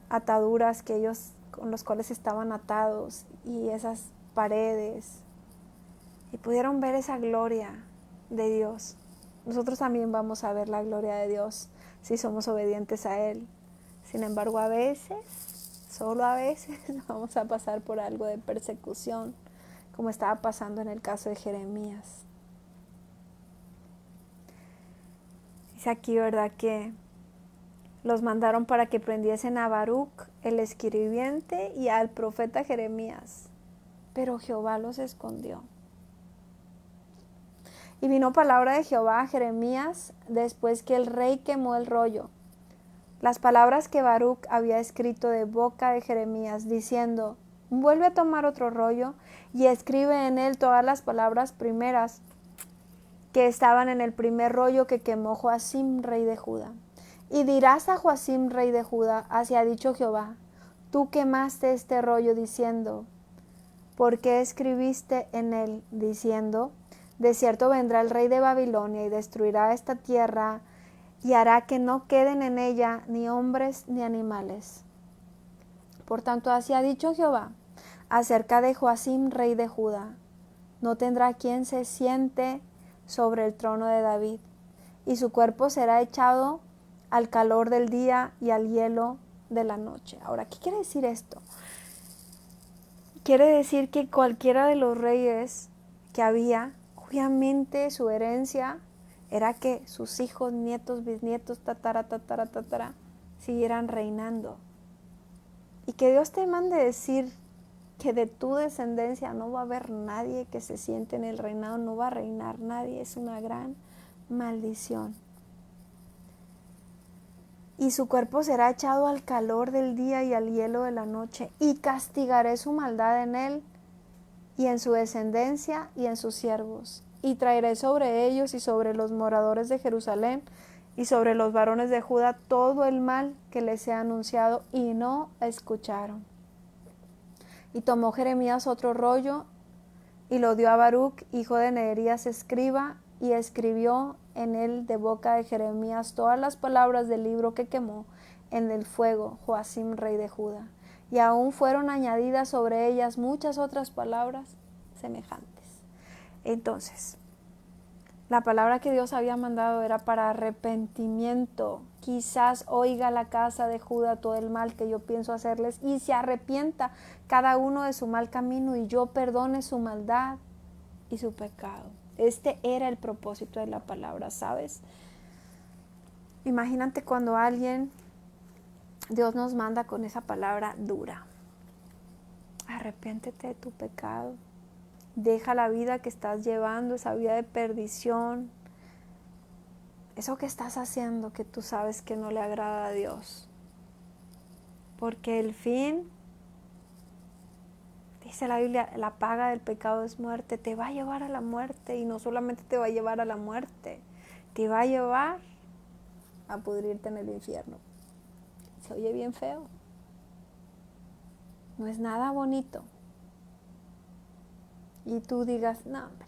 ataduras que ellos con los cuales estaban atados y esas paredes y pudieron ver esa gloria de Dios. Nosotros también vamos a ver la gloria de Dios si somos obedientes a Él. Sin embargo, a veces, solo a veces, vamos a pasar por algo de persecución, como estaba pasando en el caso de Jeremías. Dice aquí, ¿verdad?, que los mandaron para que prendiesen a Baruc, el escribiente, y al profeta Jeremías. Pero Jehová los escondió. Y vino palabra de Jehová a Jeremías después que el rey quemó el rollo. Las palabras que Baruc había escrito de boca de Jeremías, diciendo, vuelve a tomar otro rollo y escribe en él todas las palabras primeras que estaban en el primer rollo que quemó Joacim, rey de Judá. Y dirás a Joacim, rey de Judá, así ha dicho Jehová, tú quemaste este rollo diciendo, ¿por qué escribiste en él diciendo, de cierto vendrá el rey de Babilonia y destruirá esta tierra y hará que no queden en ella ni hombres ni animales? Por tanto, así ha dicho Jehová, acerca de Joacim, rey de Judá, no tendrá quien se siente sobre el trono de David, y su cuerpo será echado al calor del día y al hielo de la noche. Ahora, ¿qué quiere decir esto? Quiere decir que cualquiera de los reyes que había, obviamente su herencia era que sus hijos, nietos, bisnietos, tatara, siguieran reinando. Y que Dios te mande decir que de tu descendencia no va a haber nadie que se siente en el reinado, no va a reinar nadie, es una gran maldición. Y su cuerpo será echado al calor del día y al hielo de la noche, y castigaré su maldad en él, y en su descendencia, y en sus siervos, y traeré sobre ellos y sobre los moradores de Jerusalén, y sobre los varones de Judá todo el mal que les he anunciado, y no escucharon. Y tomó Jeremías otro rollo, y lo dio a Baruc, hijo de Neherías, escriba, y escribió en él de boca de Jeremías todas las palabras del libro que quemó en el fuego Joacim, rey de Judá. Y aún fueron añadidas sobre ellas muchas otras palabras semejantes. Entonces, la palabra que Dios había mandado era para arrepentimiento. Quizás oiga la casa de Judá todo el mal que yo pienso hacerles y se arrepienta cada uno de su mal camino y yo perdone su maldad y su pecado. Este era el propósito de la palabra, ¿sabes? Imagínate cuando Dios nos manda con esa palabra dura. Arrepiéntete de tu pecado. Deja la vida que estás llevando, esa vida de perdición. Eso que estás haciendo que tú sabes que no le agrada a Dios. Porque el fin, dice la Biblia, la paga del pecado es muerte. Te va a llevar a la muerte y no solamente te va a llevar a la muerte, te va a llevar a pudrirte en el infierno. Se oye bien feo. No es nada bonito. Y tú digas, no hombre,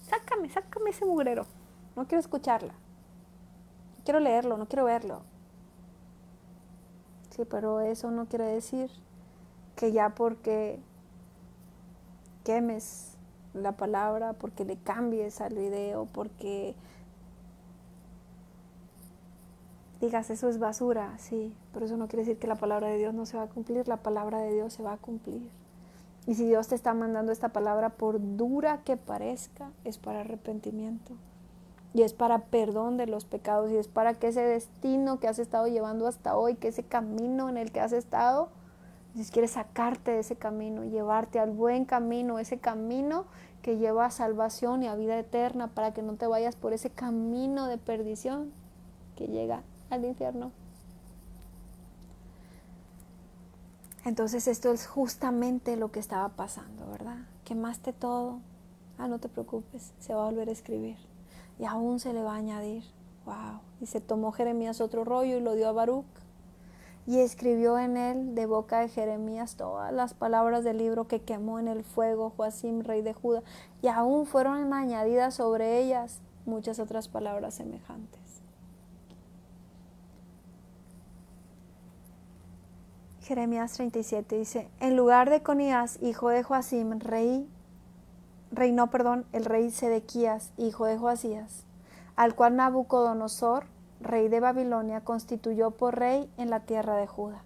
sácame ese mugrero. No quiero escucharla. No quiero leerlo, no quiero verlo. Sí, pero eso no quiere decir que ya porque quemes la palabra, porque le cambies al video, porque digas eso es basura, sí, pero eso no quiere decir que la palabra de Dios no se va a cumplir, la palabra de Dios se va a cumplir. Y si Dios te está mandando esta palabra, por dura que parezca, es para arrepentimiento. Y es para perdón de los pecados. Y es para que ese destino que has estado llevando hasta hoy, que ese camino en el que has estado, Dios quiere sacarte de ese camino, llevarte al buen camino, ese camino que lleva a salvación y a vida eterna, para que no te vayas por ese camino de perdición que llega al infierno. Entonces esto es justamente lo que estaba pasando, ¿verdad? Quemaste todo. No te preocupes, se va a volver a escribir. Y aún se le va a añadir. Wow. Y se tomó Jeremías otro rollo y lo dio a Baruc. Y escribió en él, de boca de Jeremías, todas las palabras del libro que quemó en el fuego Joacim, rey de Judá. Y aún fueron añadidas sobre ellas muchas otras palabras semejantes. Jeremías 37 dice, en lugar de Conías, hijo de Joacim, reinó el rey Sedequías, hijo de Joasías, al cual Nabucodonosor, rey de Babilonia, constituyó por rey en la tierra de Judá.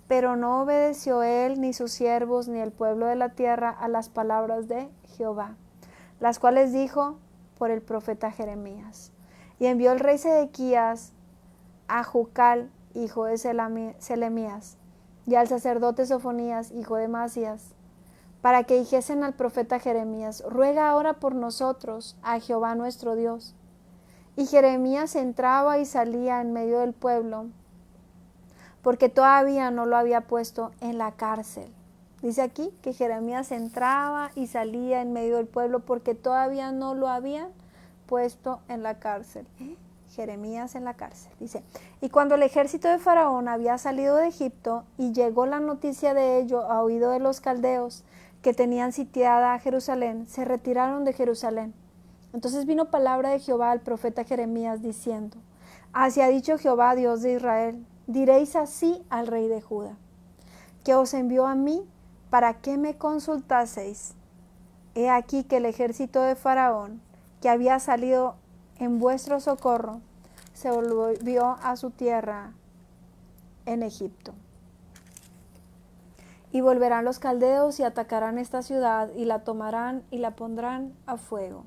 Pero no obedeció él, ni sus siervos, ni el pueblo de la tierra a las palabras de Jehová, las cuales dijo por el profeta Jeremías. Y envió el rey Sedequías a Jucal, hijo de Selemías, y al sacerdote Sofonías, hijo de Maasías, para que dijesen al profeta Jeremías, ruega ahora por nosotros a Jehová nuestro Dios. Y Jeremías entraba y salía en medio del pueblo, porque todavía no lo había puesto en la cárcel. Dice aquí que Jeremías entraba y salía en medio del pueblo porque todavía no lo habían puesto en la cárcel. Jeremías en la cárcel. Dice, y cuando el ejército de Faraón había salido de Egipto y llegó la noticia de ello a oído de los caldeos que tenían sitiada a Jerusalén, se retiraron de Jerusalén. Entonces vino palabra de Jehová al profeta Jeremías diciendo, así ha dicho Jehová, Dios de Israel, diréis así al rey de Judá, que os envió a mí para que me consultaseis. He aquí que el ejército de Faraón, que había salido en vuestro socorro, se volvió a su tierra en Egipto. Y volverán los caldeos y atacarán esta ciudad y la tomarán y la pondrán a fuego.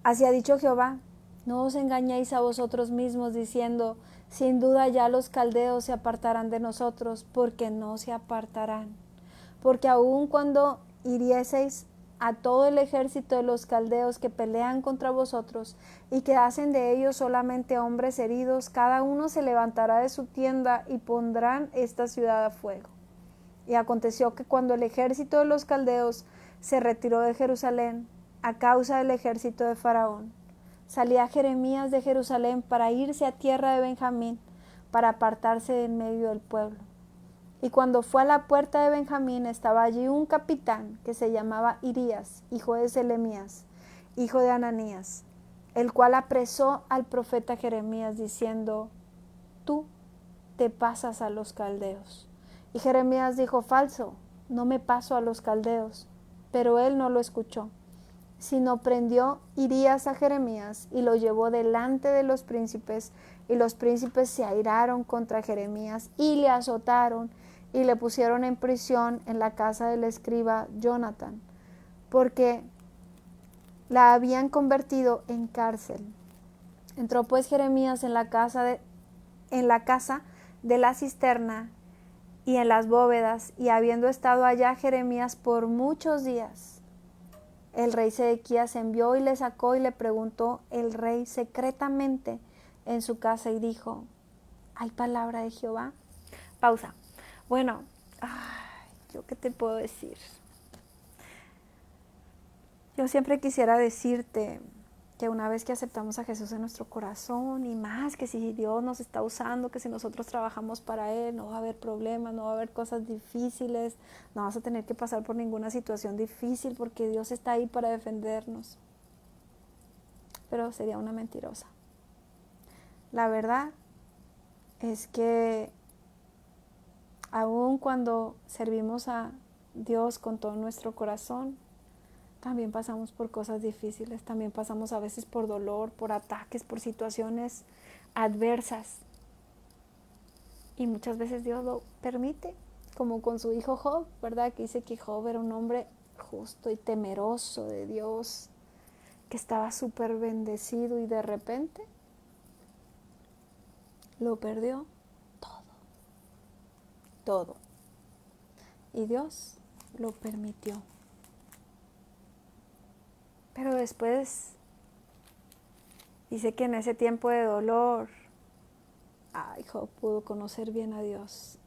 Así ha dicho Jehová, no os engañéis a vosotros mismos diciendo, sin duda ya los caldeos se apartarán de nosotros, porque no se apartarán. Porque aun cuando hirieseis a todo el ejército de los caldeos que pelean contra vosotros, y quedasen de ellos solamente hombres heridos, cada uno se levantará de su tienda y pondrán esta ciudad a fuego. Y aconteció que cuando el ejército de los caldeos se retiró de Jerusalén, a causa del ejército de Faraón, salía Jeremías de Jerusalén para irse a tierra de Benjamín, para apartarse de en medio del pueblo. Y cuando fue a la puerta de Benjamín, estaba allí un capitán que se llamaba Irías, hijo de Selemías, hijo de Ananías, el cual apresó al profeta Jeremías diciendo, tú te pasas a los caldeos. Y Jeremías dijo, falso, no me paso a los caldeos. Pero él no lo escuchó, sino prendió Irías a Jeremías y lo llevó delante de los príncipes, y los príncipes se airaron contra Jeremías y le azotaron y le pusieron en prisión en la casa del escriba Jonatán, porque la habían convertido en cárcel. Entró pues Jeremías en la casa de la cisterna y en las bóvedas, y habiendo estado allá Jeremías por muchos días, el rey Sedequías envió y le sacó, y le preguntó el rey secretamente en su casa y dijo, ¿hay palabra de Jehová? Pausa. Bueno, ¿yo qué te puedo decir? Yo siempre quisiera decirte que una vez que aceptamos a Jesús en nuestro corazón, y más que si Dios nos está usando, que si nosotros trabajamos para Él, no va a haber problemas, no va a haber cosas difíciles, no vas a tener que pasar por ninguna situación difícil, porque Dios está ahí para defendernos. Pero sería una mentirosa. La verdad es que aun cuando servimos a Dios con todo nuestro corazón, también pasamos por cosas difíciles, también pasamos a veces por dolor, por ataques, por situaciones adversas. Y muchas veces Dios lo permite. como con su hijo Job, ¿verdad? Que dice que Job era un hombre justo y temeroso de Dios, que estaba súper bendecido y de repente lo perdió todo, todo. Y Dios lo permitió. Pero después dice que en ese tiempo de dolor, Job pudo conocer bien a Dios.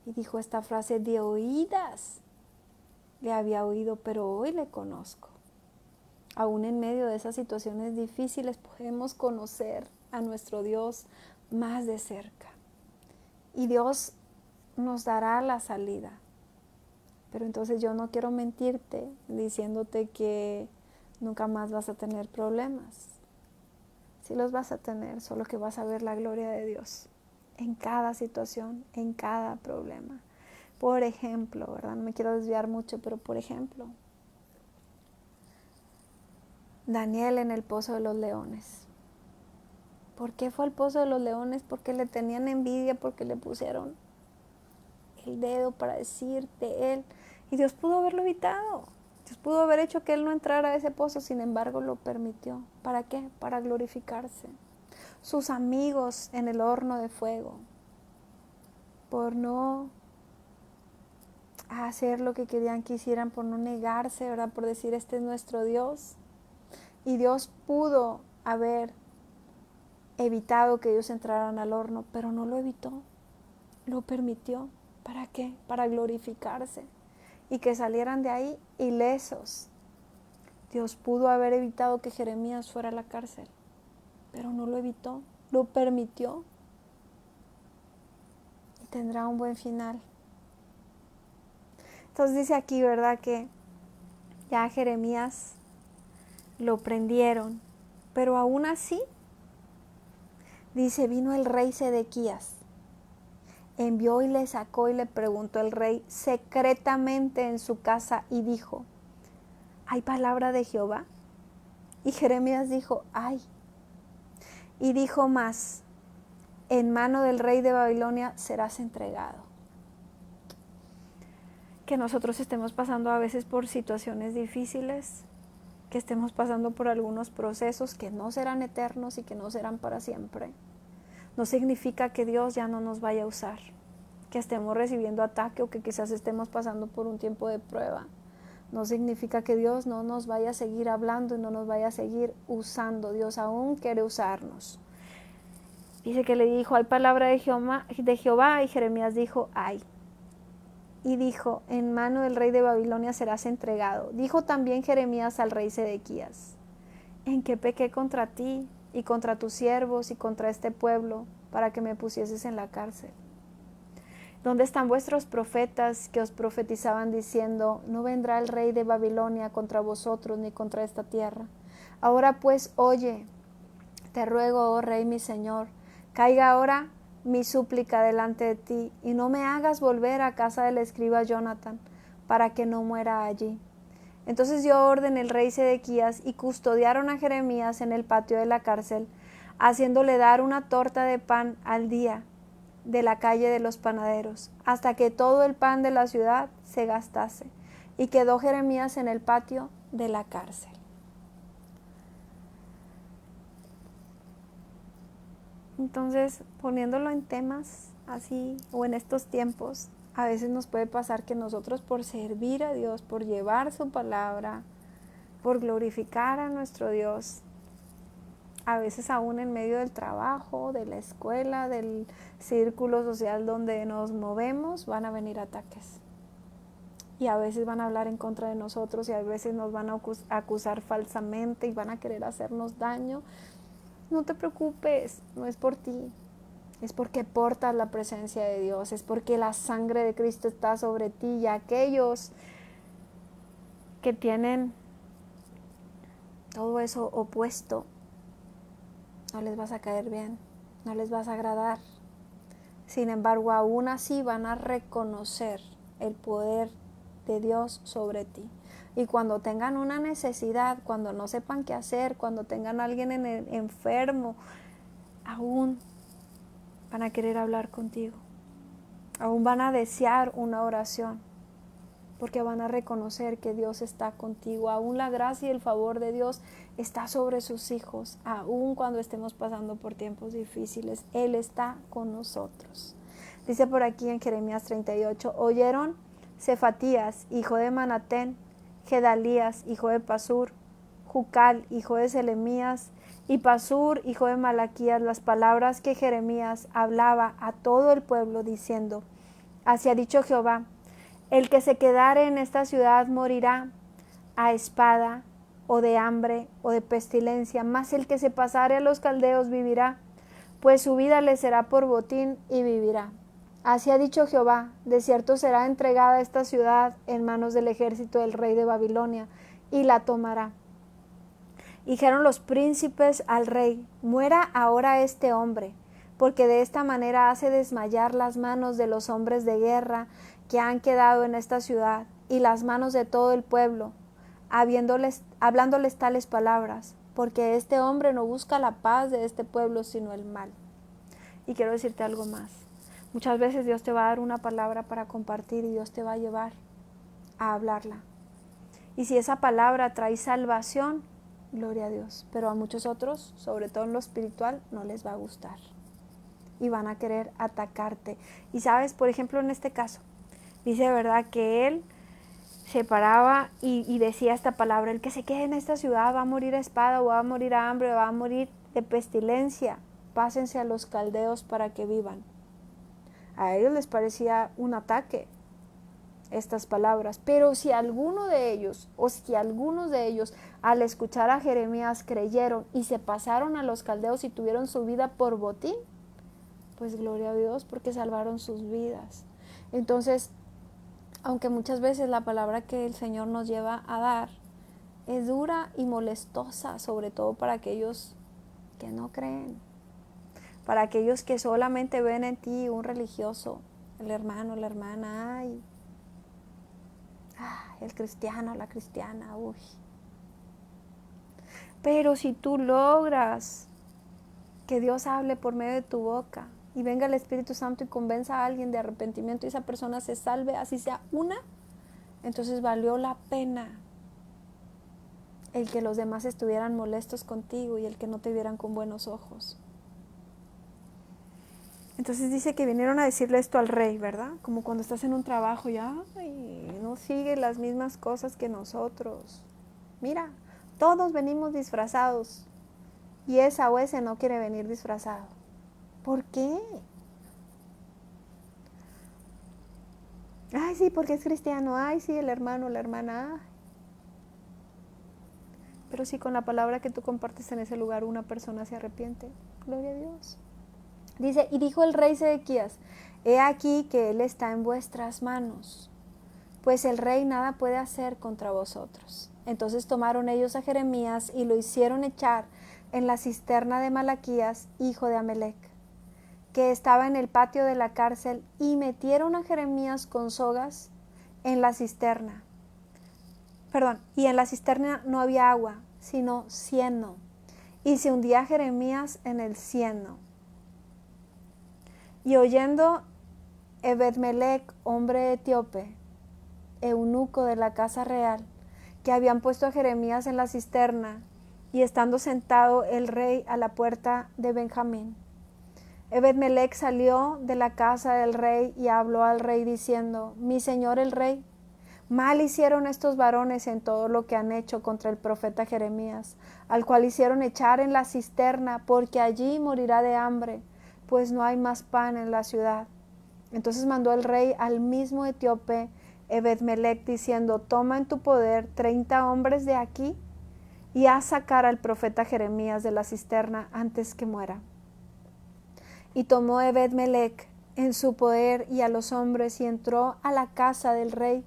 Y dijo esta frase: de oídas le había oído, pero hoy le conozco. Aún en medio de esas situaciones difíciles podemos conocer a nuestro Dios más de cerca. Y Dios nos dará la salida. Pero entonces yo no quiero mentirte diciéndote que nunca más vas a tener problemas. Sí los vas a tener, solo que vas a ver la gloria de Dios en cada situación, en cada problema. Por ejemplo, ¿verdad? No me quiero desviar mucho, pero por ejemplo, Daniel en el pozo de los leones. ¿Por qué fue al pozo de los leones? Porque le tenían envidia, porque le pusieron el dedo para decir de él. Y Dios pudo haberlo evitado. Dios pudo haber hecho que él no entrara a ese pozo, sin embargo lo permitió. ¿Para qué? Para glorificarse. Sus amigos en el horno de fuego, por no hacer lo que querían que hicieran, por no negarse, ¿verdad? Por decir, este es nuestro Dios. Y Dios pudo haber evitado que ellos entraran al horno, pero no lo evitó, lo permitió. ¿Para qué? Para glorificarse y que salieran de ahí ilesos. Dios pudo haber evitado que Jeremías fuera a la cárcel, pero no lo evitó, lo permitió. Y tendrá un buen final. Entonces dice aquí, ¿verdad? Que ya a Jeremías lo prendieron, pero aún así, dice, vino el rey Sedequías, envió y le sacó y le preguntó el rey secretamente en su casa y dijo, ¿hay palabra de Jehová? Y Jeremías dijo, ay. Y dijo más, en mano del rey de Babilonia serás entregado. Que nosotros estemos pasando a veces por situaciones difíciles, que estemos pasando por algunos procesos que no serán eternos y que no serán para siempre, no significa que Dios ya no nos vaya a usar, que estemos recibiendo ataque o que quizás estemos pasando por un tiempo de prueba. No significa que Dios no nos vaya a seguir hablando y no nos vaya a seguir usando. Dios aún quiere usarnos. Dice que le dijo, hay palabra de Jehová, y Jeremías dijo, ay. Y dijo, en mano del rey de Babilonia serás entregado. Dijo también Jeremías al rey Sedequías, ¿en qué pequé contra ti y contra tus siervos y contra este pueblo para que me pusieses en la cárcel? ¿Dónde están vuestros profetas que os profetizaban diciendo, no vendrá el rey de Babilonia contra vosotros ni contra esta tierra? Ahora pues, oye, te ruego, oh rey mi señor, caiga ahora mi súplica delante de ti, y no me hagas volver a casa del escriba Jonathan, para que no muera allí. Entonces dio orden el rey Sedequías, y custodiaron a Jeremías en el patio de la cárcel, haciéndole dar una torta de pan al día de la calle de los panaderos, hasta que todo el pan de la ciudad se gastase. Y quedó Jeremías en el patio de la cárcel. Entonces, poniéndolo en temas así, o en estos tiempos, a veces nos puede pasar que nosotros, por servir a Dios, por llevar su palabra, por glorificar a nuestro Dios, a veces aún en medio del trabajo, de la escuela, del círculo social donde nos movemos, van a venir ataques. Y a veces van a hablar en contra de nosotros, y a veces nos van a acusar falsamente y van a querer hacernos daño. No te preocupes, no es por ti, es porque portas la presencia de Dios, es porque la sangre de Cristo está sobre ti, y aquellos que tienen todo eso opuesto, no les vas a caer bien, no les vas a agradar. Sin embargo, aún así van a reconocer el poder de Dios sobre ti. Y cuando tengan una necesidad, cuando no sepan qué hacer, cuando tengan a alguien enfermo, aún van a querer hablar contigo. Aún van a desear una oración, porque van a reconocer que Dios está contigo. Aún la gracia y el favor de Dios está sobre sus hijos. Aún cuando estemos pasando por tiempos difíciles, Él está con nosotros. Dice por aquí en Jeremías 38, oyeron Cefatías, hijo de Manatén, Gedalías, hijo de Pasur, Jucal, hijo de Selemías, y Pasur, hijo de Malaquías, las palabras que Jeremías hablaba a todo el pueblo, diciendo, así ha dicho Jehová, el que se quedare en esta ciudad morirá a espada, o de hambre, o de pestilencia, mas el que se pasare a los caldeos vivirá, pues su vida le será por botín y vivirá. Así ha dicho Jehová, de cierto será entregada esta ciudad en manos del ejército del rey de Babilonia, y la tomará. Dijeron los príncipes al rey, muera ahora este hombre, porque de esta manera hace desmayar las manos de los hombres de guerra que han quedado en esta ciudad, y las manos de todo el pueblo, hablándoles tales palabras, porque este hombre no busca la paz de este pueblo, sino el mal. Y quiero decirte algo más. Muchas veces Dios te va a dar una palabra para compartir y Dios te va a llevar a hablarla. Y si esa palabra trae salvación, gloria a Dios. Pero a muchos otros, sobre todo en lo espiritual, no les va a gustar. Y van a querer atacarte. Y sabes, por ejemplo, en este caso, dice, ¿verdad?, que él se paraba y decía esta palabra, el que se quede en esta ciudad va a morir a espada, o va a morir a hambre, o va a morir de pestilencia. Pásense a los caldeos para que vivan. A ellos les parecía un ataque estas palabras, pero si alguno de ellos, o si algunos de ellos, al escuchar a Jeremías creyeron y se pasaron a los caldeos y tuvieron su vida por botín, pues gloria a Dios, porque salvaron sus vidas. Entonces, aunque muchas veces la palabra que el Señor nos lleva a dar es dura y molestosa, sobre todo para aquellos que no creen, para aquellos que solamente ven en ti un religioso, el hermano, la hermana, ay, el cristiano, la cristiana, uy. Pero si tú logras que Dios hable por medio de tu boca y venga el Espíritu Santo y convenza a alguien de arrepentimiento y esa persona se salve, así sea una, entonces valió la pena el que los demás estuvieran molestos contigo y el que no te vieran con buenos ojos. Entonces dice que vinieron a decirle esto al rey, ¿verdad? Como cuando estás en un trabajo y no sigue las mismas cosas que nosotros. Mira, todos venimos disfrazados y esa o ese no quiere venir disfrazado. ¿Por qué? Ay, sí, porque es cristiano. Ay, sí, el hermano, la hermana. Ay. Pero si con la palabra que tú compartes en ese lugar una persona se arrepiente, gloria a Dios. Dice, y dijo el rey Sedequías, he aquí que él está en vuestras manos, pues el rey nada puede hacer contra vosotros. Entonces tomaron ellos a Jeremías y lo hicieron echar en la cisterna de Malaquías, hijo de Amelec, que estaba en el patio de la cárcel, y metieron a Jeremías con sogas en la cisterna. Y en la cisterna no había agua, sino cieno, y se hundía Jeremías en el cieno. Y oyendo Ebed-melech, hombre etíope, eunuco de la casa real, que habían puesto a Jeremías en la cisterna, y estando sentado el rey a la puerta de Benjamín, Ebed-melech salió de la casa del rey y habló al rey diciendo, mi señor el rey, mal hicieron estos varones en todo lo que han hecho contra el profeta Jeremías, al cual hicieron echar en la cisterna, porque allí morirá de hambre, pues no hay más pan en la ciudad. Entonces mandó el rey al mismo etíope Ebed-melech diciendo, toma en tu poder 30 hombres de aquí y haz sacar al profeta Jeremías de la cisterna antes que muera. Y tomó Ebed-melech en su poder y a los hombres y entró a la casa del rey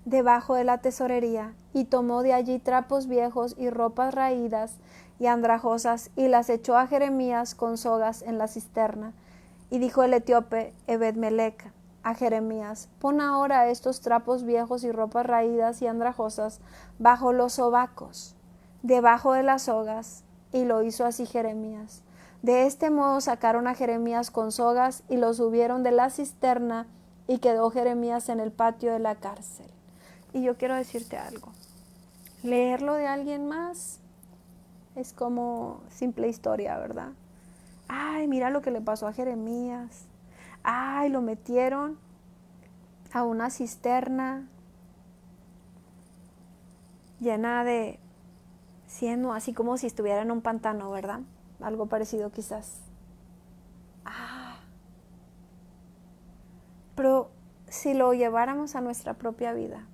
debajo de la tesorería y tomó de allí trapos viejos y ropas raídas y andrajosas y las echó a Jeremías con sogas en la cisterna. Y dijo el etíope Ebed-melech a Jeremías, pon ahora estos trapos viejos y ropas raídas y andrajosas bajo los sobacos, debajo de las sogas. Y lo hizo así Jeremías. De este modo sacaron a Jeremías con sogas y lo subieron de la cisterna y quedó Jeremías en el patio de la cárcel. Y yo quiero decirte algo. Leerlo de alguien más es como simple historia, ¿verdad? Ay, mira lo que le pasó a Jeremías. Ay, lo metieron a una cisterna llena de cieno, así como si estuviera en un pantano, ¿verdad? Algo parecido quizás. Pero si lo lleváramos a nuestra propia vida,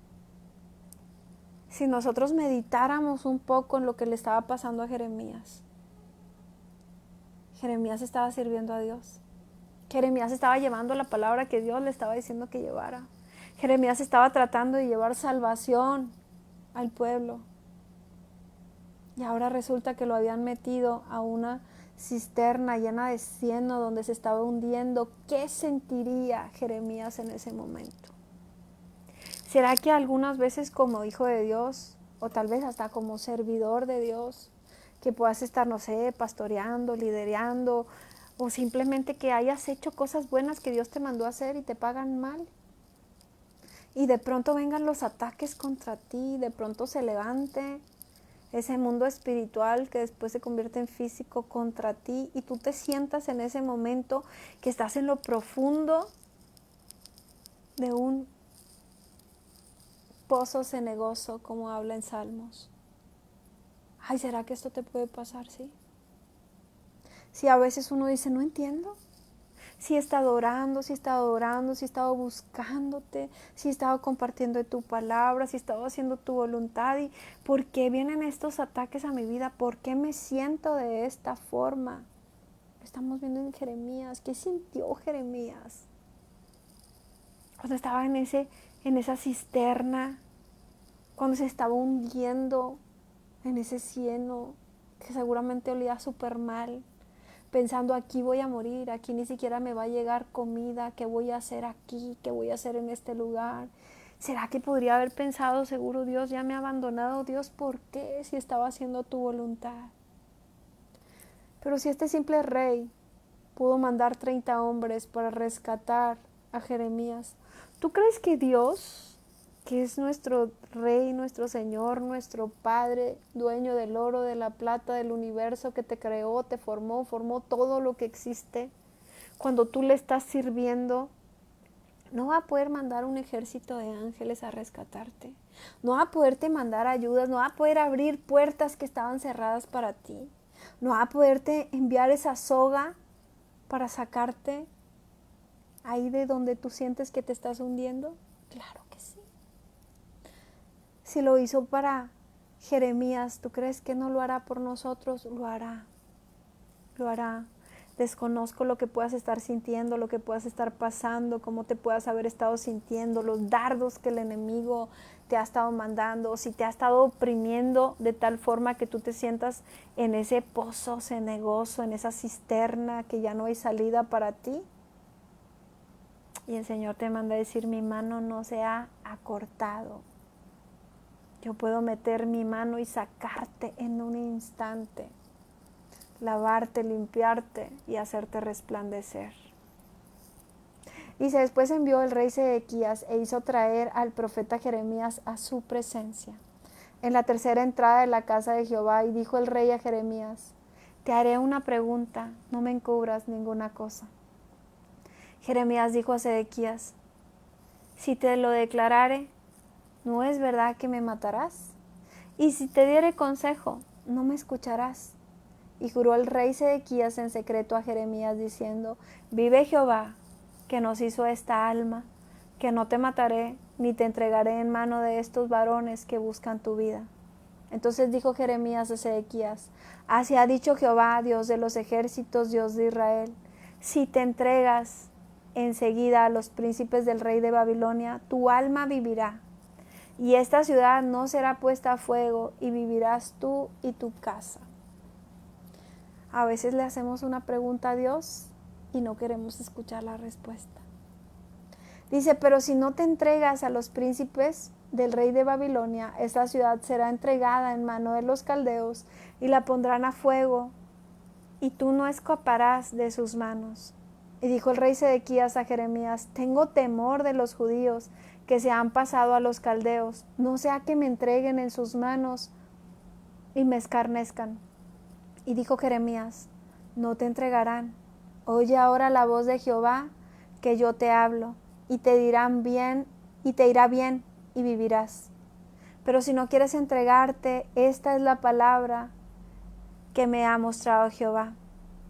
si nosotros meditáramos un poco en lo que le estaba pasando a Jeremías, Jeremías estaba sirviendo a Dios. Jeremías estaba llevando la palabra que Dios le estaba diciendo que llevara. Jeremías estaba tratando de llevar salvación al pueblo. Y ahora resulta que lo habían metido a una cisterna llena de cieno donde se estaba hundiendo. ¿Qué sentiría Jeremías en ese momento? ¿Será que algunas veces como hijo de Dios, o tal vez hasta como servidor de Dios, que puedas estar, no sé, pastoreando, liderando, o simplemente que hayas hecho cosas buenas que Dios te mandó a hacer y te pagan mal? Y de pronto vengan los ataques contra ti, de pronto se levante ese mundo espiritual que después se convierte en físico contra ti y tú te sientas en ese momento que estás en lo profundo de un pozo cenagoso, como habla en Salmos. Ay, ¿será que esto te puede pasar? Sí. Si a veces uno dice, no entiendo. Si he estado orando, si he estado buscándote, si he estado compartiendo de tu palabra, si he estado haciendo tu voluntad. ¿Y por qué vienen estos ataques a mi vida? ¿Por qué me siento de esta forma? Lo estamos viendo en Jeremías. ¿Qué sintió Jeremías? Cuando estaba en esa cisterna, cuando se estaba hundiendo en ese cieno, que seguramente olía súper mal, pensando, aquí voy a morir, aquí ni siquiera me va a llegar comida, ¿qué voy a hacer aquí? ¿Qué voy a hacer en este lugar? ¿Será que podría haber pensado, seguro Dios ya me ha abandonado? Dios, ¿por qué? Si estaba haciendo tu voluntad. Pero si este simple rey pudo mandar 30 hombres para rescatar a Jeremías, ¿tú crees que Dios, que es nuestro Rey, nuestro Señor, nuestro Padre, dueño del oro, de la plata, del universo, que te creó, te formó todo lo que existe, cuando tú le estás sirviendo, no va a poder mandar un ejército de ángeles a rescatarte? No va a poderte mandar ayudas, no va a poder abrir puertas que estaban cerradas para ti, no va a poderte enviar esa soga para sacarte ahí de donde tú sientes que te estás hundiendo. Claro que sí. Si lo hizo para Jeremías, ¿tú crees que no lo hará por nosotros? Lo hará. Lo hará. Desconozco lo que puedas estar sintiendo, lo que puedas estar pasando, cómo te puedas haber estado sintiendo, los dardos que el enemigo te ha estado mandando, o si te ha estado oprimiendo de tal forma que tú te sientas en ese pozo cenagoso, en esa cisterna que ya no hay salida para ti. Y el Señor te manda a decir, mi mano no se ha acortado. Yo puedo meter mi mano y sacarte en un instante, lavarte, limpiarte y hacerte resplandecer. Dice, después envió el rey Sedequías e hizo traer al profeta Jeremías a su presencia, en la tercera entrada de la casa de Jehová, y dijo el rey a Jeremías, te haré una pregunta, no me encubras ninguna cosa. Jeremías dijo a Sedequías, si te lo declarare, ¿no es verdad que me matarás? Y si te diere consejo, ¿no me escucharás? Y juró el rey Sedequías en secreto a Jeremías diciendo, vive Jehová, que nos hizo esta alma, que no te mataré, ni te entregaré en mano de estos varones que buscan tu vida. Entonces dijo Jeremías a Sedequías, así ha dicho Jehová, Dios de los ejércitos, Dios de Israel, si te entregas enseguida a los príncipes del rey de Babilonia, tu alma vivirá, y esta ciudad no será puesta a fuego, y vivirás tú y tu casa. A veces le hacemos una pregunta a Dios y no queremos escuchar la respuesta. Dice, pero si no te entregas a los príncipes del rey de Babilonia, esta ciudad será entregada en mano de los caldeos y la pondrán a fuego, y tú no escaparás de sus manos. Y dijo el rey Sedequías a Jeremías: tengo temor de los judíos que se han pasado a los caldeos, no sea que me entreguen en sus manos y me escarnezcan. Y dijo Jeremías: no te entregarán. Oye ahora la voz de Jehová, que yo te hablo, y te dirán bien, y te irá bien, y vivirás. Pero si no quieres entregarte, esta es la palabra que me ha mostrado Jehová.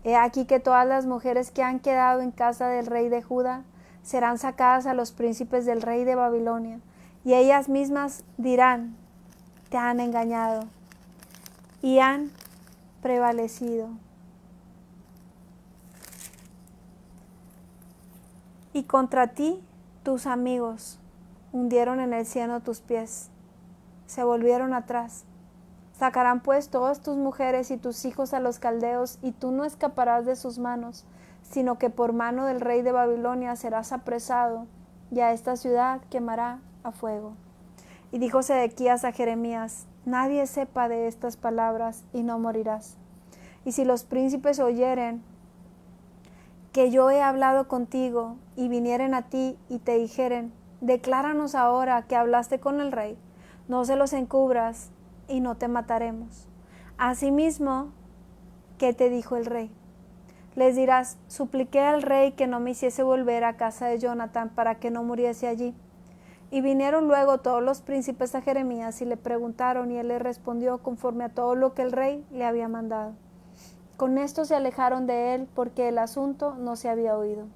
He aquí que todas las mujeres que han quedado en casa del rey de Judá serán sacadas a los príncipes del rey de Babilonia, y ellas mismas dirán: te han engañado, y han prevalecido. Y contra ti tus amigos hundieron en el cieno tus pies, se volvieron atrás. Sacarán pues todas tus mujeres y tus hijos a los caldeos, y tú no escaparás de sus manos, sino que por mano del rey de Babilonia serás apresado, y a esta ciudad quemará a fuego. Y dijo Sedequías a Jeremías: nadie sepa de estas palabras, y no morirás. Y si los príncipes oyeren que yo he hablado contigo, y vinieren a ti y te dijeren: decláranos ahora que hablaste con el rey, no se los encubras, y no te mataremos. Asimismo, ¿qué te dijo el rey? Les dirás: supliqué al rey que no me hiciese volver a casa de Jonatán para que no muriese allí. Y vinieron luego todos los príncipes a Jeremías y le preguntaron, y él les respondió conforme a todo lo que el rey le había mandado. Con esto se alejaron de él, porque el asunto no se había oído.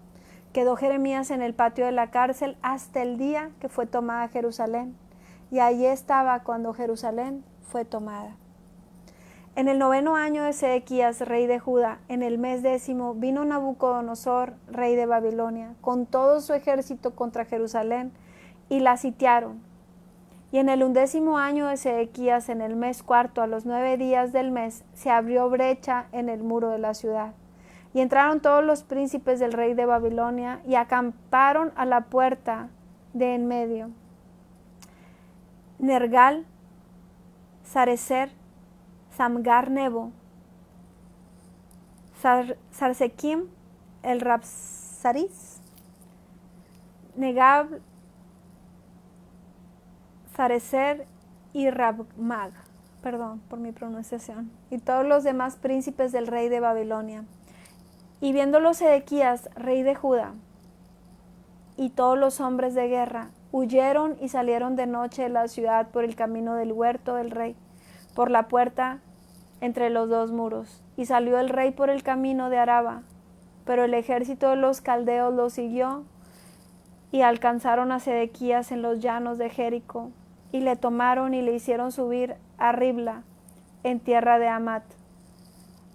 Quedó Jeremías en el patio de la cárcel hasta el día que fue tomada Jerusalén, y allí estaba cuando Jerusalén fue tomada. En el 9º año de Sedequías, rey de Judá, en el mes 10, vino Nabucodonosor, rey de Babilonia, con todo su ejército contra Jerusalén, y la sitiaron. Y en el 11º año de Sedequías, en el mes 4, a los 9 días del mes, se abrió brecha en el muro de la ciudad. Y entraron todos los príncipes del rey de Babilonia, y acamparon a la puerta de en medio. Nergal, Sarecer, Samgar-Nebo, Sarsequim, el Rabsaris, Negab, Sarecer y Rabmag, perdón por mi pronunciación, y todos los demás príncipes del rey de Babilonia. Y viéndolo Sedequías, rey de Judá, y todos los hombres de guerra, huyeron y salieron de noche de la ciudad por el camino del huerto del rey, por la puerta entre los dos muros. Y salió el rey por el camino de Araba, pero el ejército de los caldeos lo siguió, y alcanzaron a Sedequías en los llanos de Jericó, y le tomaron y le hicieron subir a Ribla, en tierra de Amat,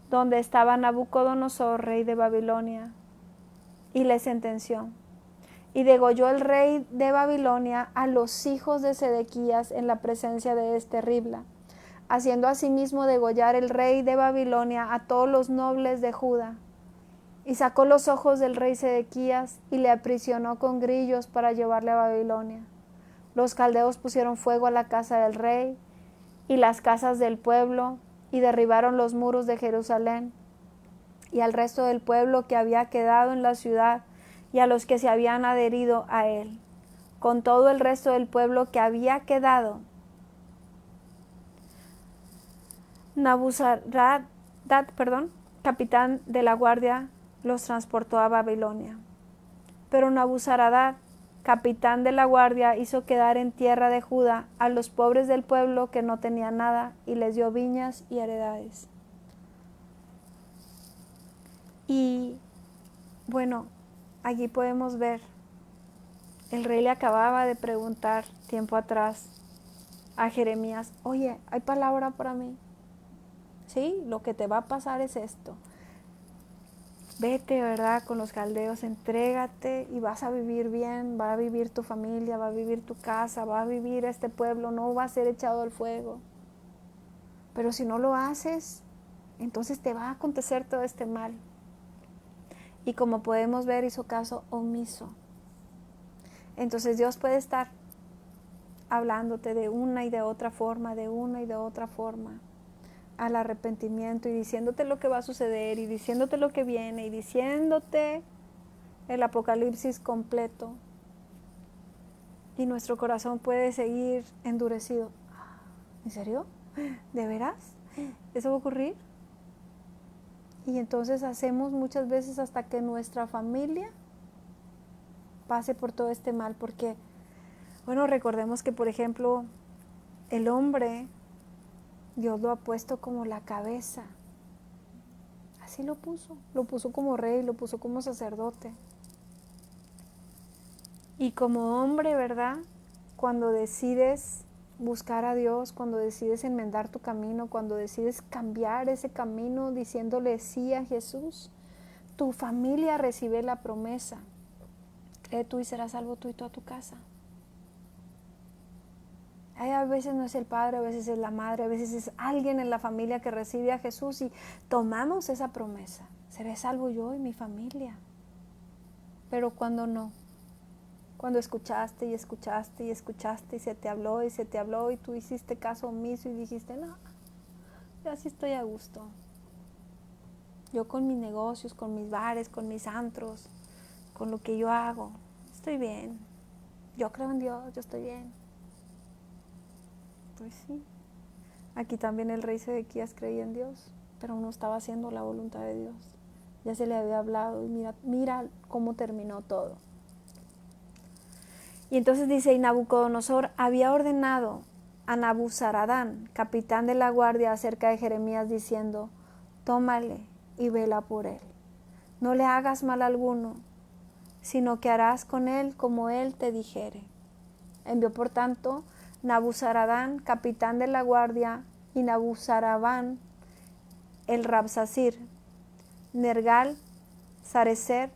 donde estaba Nabucodonosor, rey de Babilonia, y le sentenció. Y degolló el rey de Babilonia a los hijos de Sedequías en la presencia de este Ribla, haciendo asimismo degollar el rey de Babilonia a todos los nobles de Judá. Y sacó los ojos del rey Sedequías y le aprisionó con grillos para llevarle a Babilonia. Los caldeos pusieron fuego a la casa del rey y las casas del pueblo, y derribaron los muros de Jerusalén, y al resto del pueblo que había quedado en la ciudad, y a los que se habían adherido a él, con todo el resto del pueblo que había quedado. Nabuzaradán, capitán de la guardia, los transportó a Babilonia. Pero Nabuzaradán, capitán de la guardia, hizo quedar en tierra de Judá a los pobres del pueblo que no tenían nada, y les dio viñas y heredades. Y bueno, aquí podemos ver, el rey le acababa de preguntar tiempo atrás a Jeremías: oye, ¿hay palabra para mí? Sí, lo que te va a pasar es esto. Vete, ¿verdad?, con los caldeos, entrégate y vas a vivir bien, va a vivir tu familia, va a vivir tu casa, va a vivir este pueblo, no va a ser echado al fuego. Pero si no lo haces, entonces te va a acontecer todo este mal. Y como podemos ver, hizo caso omiso. Entonces Dios puede estar hablándote de una y de otra forma, al arrepentimiento, y diciéndote lo que va a suceder, y diciéndote lo que viene, y diciéndote el apocalipsis completo y nuestro corazón puede seguir endurecido. ¿En serio? ¿De veras? ¿Eso va a ocurrir? Y entonces hacemos muchas veces hasta que nuestra familia pase por todo este mal, porque, bueno, recordemos que, por ejemplo, el hombre, Dios lo ha puesto como la cabeza. Así lo puso como rey, lo puso como sacerdote. Y como hombre, ¿verdad? Cuando decides buscar a Dios, cuando decides enmendar tu camino, cuando decides cambiar ese camino diciéndole sí a Jesús, tu familia recibe la promesa. Cree tú y serás salvo tú y toda tu casa. A veces no es el padre, a veces es la madre, a veces es alguien en la familia que recibe a Jesús y tomamos esa promesa. Seré salvo yo y mi familia. Pero cuando no, cuando escuchaste y escuchaste y escuchaste y se te habló y tú hiciste caso omiso y dijiste, no, yo sí estoy a gusto. Yo con mis negocios, con mis bares, con mis antros, con lo que yo hago, estoy bien. Yo creo en Dios, yo estoy bien. Pues sí. Aquí también el rey Sedequías creía en Dios, pero no estaba haciendo la voluntad de Dios. Ya se le había hablado y mira cómo terminó todo. Y entonces dice, y Nabucodonosor había ordenado a Nabuzaradán, capitán de la guardia, acerca de Jeremías, diciendo, tómale y vela por él. No le hagas mal alguno, sino que harás con él como él te dijere. Envió por tanto Nabuzaradán, capitán de la guardia, y Nabuzaradán, el Rabsacir, Nergal, Sarecer,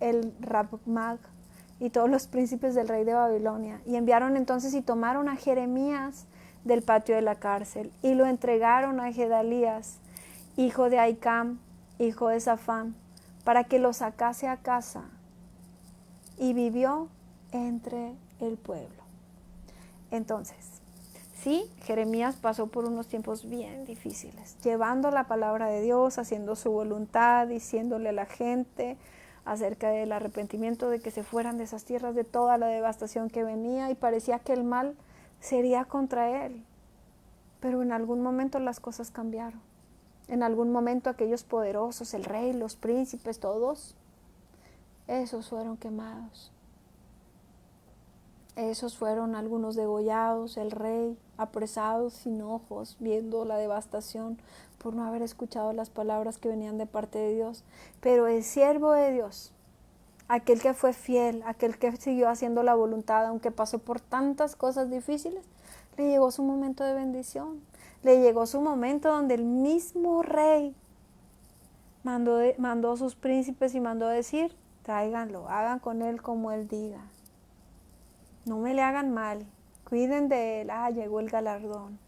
el Rabmag, y todos los príncipes del rey de Babilonia. Y enviaron entonces y tomaron a Jeremías del patio de la cárcel, y lo entregaron a Gedalías, hijo de Ahicam, hijo de Safán, para que lo sacase a casa, y vivió entre el pueblo. Entonces, sí, Jeremías pasó por unos tiempos bien difíciles, llevando la palabra de Dios, haciendo su voluntad, diciéndole a la gente acerca del arrepentimiento, de que se fueran de esas tierras, de toda la devastación que venía, y parecía que el mal sería contra él. Pero en algún momento las cosas cambiaron. En algún momento aquellos poderosos, el rey, los príncipes, todos, esos fueron quemados. Esos fueron algunos degollados, el rey apresado sin ojos, viendo la devastación por no haber escuchado las palabras que venían de parte de Dios. Pero el siervo de Dios, aquel que fue fiel, aquel que siguió haciendo la voluntad, aunque pasó por tantas cosas difíciles, le llegó su momento de bendición. Le llegó su momento donde el mismo rey mandó a sus príncipes y mandó decir, tráiganlo, hagan con él como él diga. No me le hagan mal, cuiden de él. Llegó el galardón,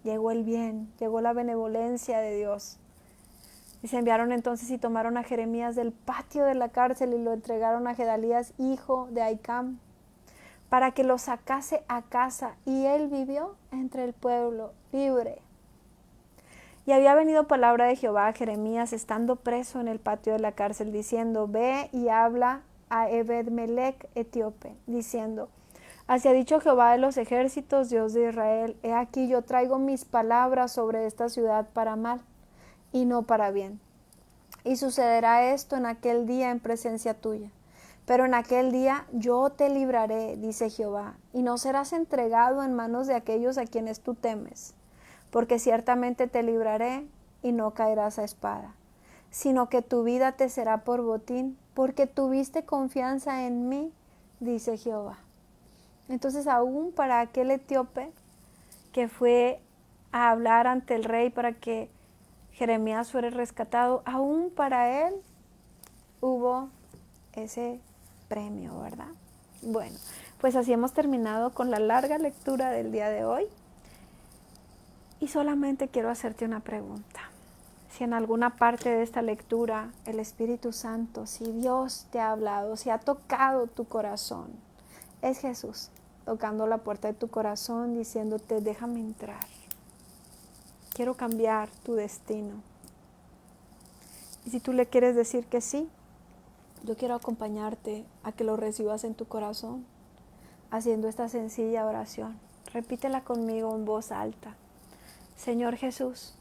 llegó el bien, llegó la benevolencia de Dios. Y se enviaron entonces y tomaron a Jeremías del patio de la cárcel y lo entregaron a Gedalías, hijo de Ahicam, para que lo sacase a casa, y él vivió entre el pueblo libre. Y había venido palabra de Jehová a Jeremías estando preso en el patio de la cárcel, diciendo, ve y habla a Ebed-Melech etíope, diciendo, así ha dicho Jehová de los ejércitos, Dios de Israel, he aquí yo traigo mis palabras sobre esta ciudad para mal y no para bien. Y sucederá esto en aquel día en presencia tuya. Pero en aquel día yo te libraré, dice Jehová, y no serás entregado en manos de aquellos a quienes tú temes, porque ciertamente te libraré y no caerás a espada, sino que tu vida te será por botín, porque tuviste confianza en mí, dice Jehová. Entonces, aún para aquel etíope que fue a hablar ante el rey para que Jeremías fuera rescatado, aún para él hubo ese premio, ¿verdad? Bueno, pues así hemos terminado con la larga lectura del día de hoy. Y solamente quiero hacerte una pregunta. Si en alguna parte de esta lectura el Espíritu Santo, si Dios te ha hablado, si ha tocado tu corazón, es Jesús tocando la puerta de tu corazón, diciéndote, déjame entrar. Quiero cambiar tu destino. Y si tú le quieres decir que sí, yo quiero acompañarte a que lo recibas en tu corazón, haciendo esta sencilla oración. Repítela conmigo en voz alta. Señor Jesús,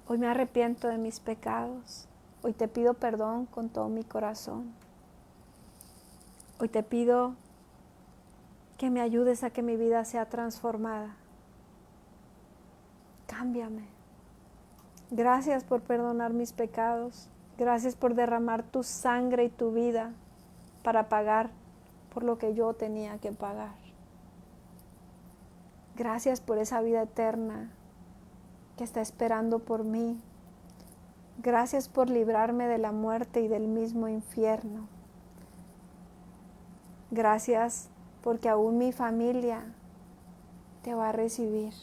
hoy me arrepiento de mis pecados. Hoy te pido perdón con todo mi corazón. Hoy te pido que me ayudes a que mi vida sea transformada. Cámbiame. Gracias por perdonar mis pecados. Gracias por derramar tu sangre y tu vida para pagar por lo que yo tenía que pagar. Gracias por esa vida eterna que está esperando por mí. Gracias por librarme de la muerte y del mismo infierno. Gracias porque aún mi familia te va a recibir.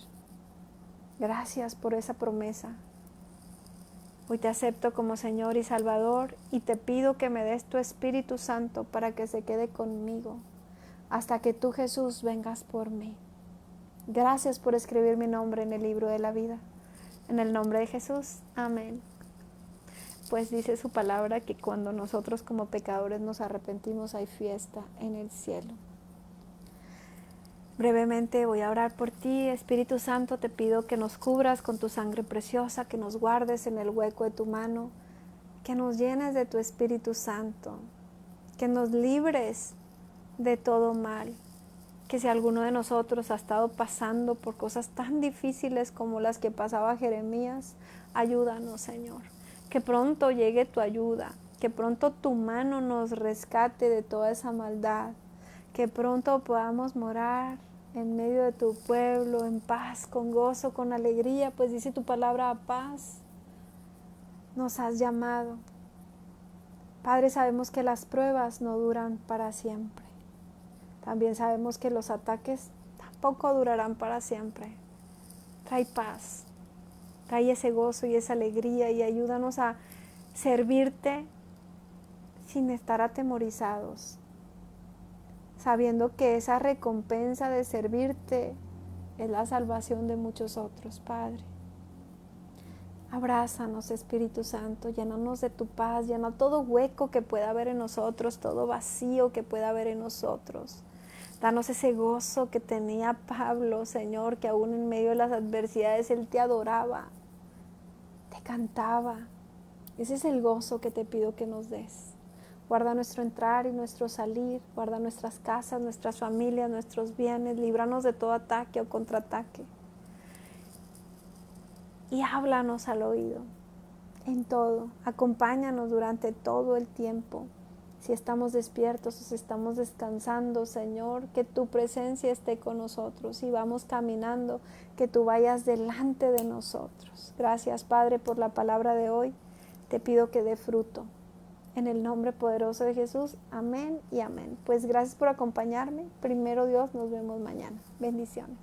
Gracias por esa promesa. Hoy te acepto como Señor y Salvador y te pido que me des tu Espíritu Santo para que se quede conmigo hasta que tú, Jesús, vengas por mí. Gracias por escribir mi nombre en el libro de la vida. En el nombre de Jesús, amén. Pues dice su palabra que cuando nosotros como pecadores nos arrepentimos hay fiesta en el cielo. Brevemente voy a orar por ti. Espíritu Santo, te pido que nos cubras con tu sangre preciosa, que nos guardes en el hueco de tu mano, que nos llenes de tu Espíritu Santo, que nos libres de todo mal, que si alguno de nosotros ha estado pasando por cosas tan difíciles como las que pasaba Jeremías, ayúdanos, Señor, que pronto llegue tu ayuda, que pronto tu mano nos rescate de toda esa maldad, que pronto podamos morar en medio de tu pueblo, en paz, con gozo, con alegría, pues dice tu palabra, a paz nos has llamado. Padre, sabemos que las pruebas no duran para siempre. También sabemos que los ataques tampoco durarán para siempre. Trae paz, trae ese gozo y esa alegría y ayúdanos a servirte sin estar atemorizados, sabiendo que esa recompensa de servirte es la salvación de muchos otros, Padre. Abrázanos, Espíritu Santo, llénanos de tu paz, llena todo hueco que pueda haber en nosotros, todo vacío que pueda haber en nosotros. Danos ese gozo que tenía Pablo, Señor, que aún en medio de las adversidades Él te adoraba, te cantaba. Ese es el gozo que te pido que nos des. Guarda nuestro entrar y nuestro salir, guarda nuestras casas, nuestras familias, nuestros bienes, líbranos de todo ataque o contraataque. Y háblanos al oído, en todo, acompáñanos durante todo el tiempo. Si estamos despiertos o si estamos descansando, Señor, que tu presencia esté con nosotros. Si vamos caminando, que tú vayas delante de nosotros. Gracias, Padre, por la palabra de hoy. Te pido que dé fruto. En el nombre poderoso de Jesús, amén y amén. Pues gracias por acompañarme. Primero Dios, nos vemos mañana. Bendiciones.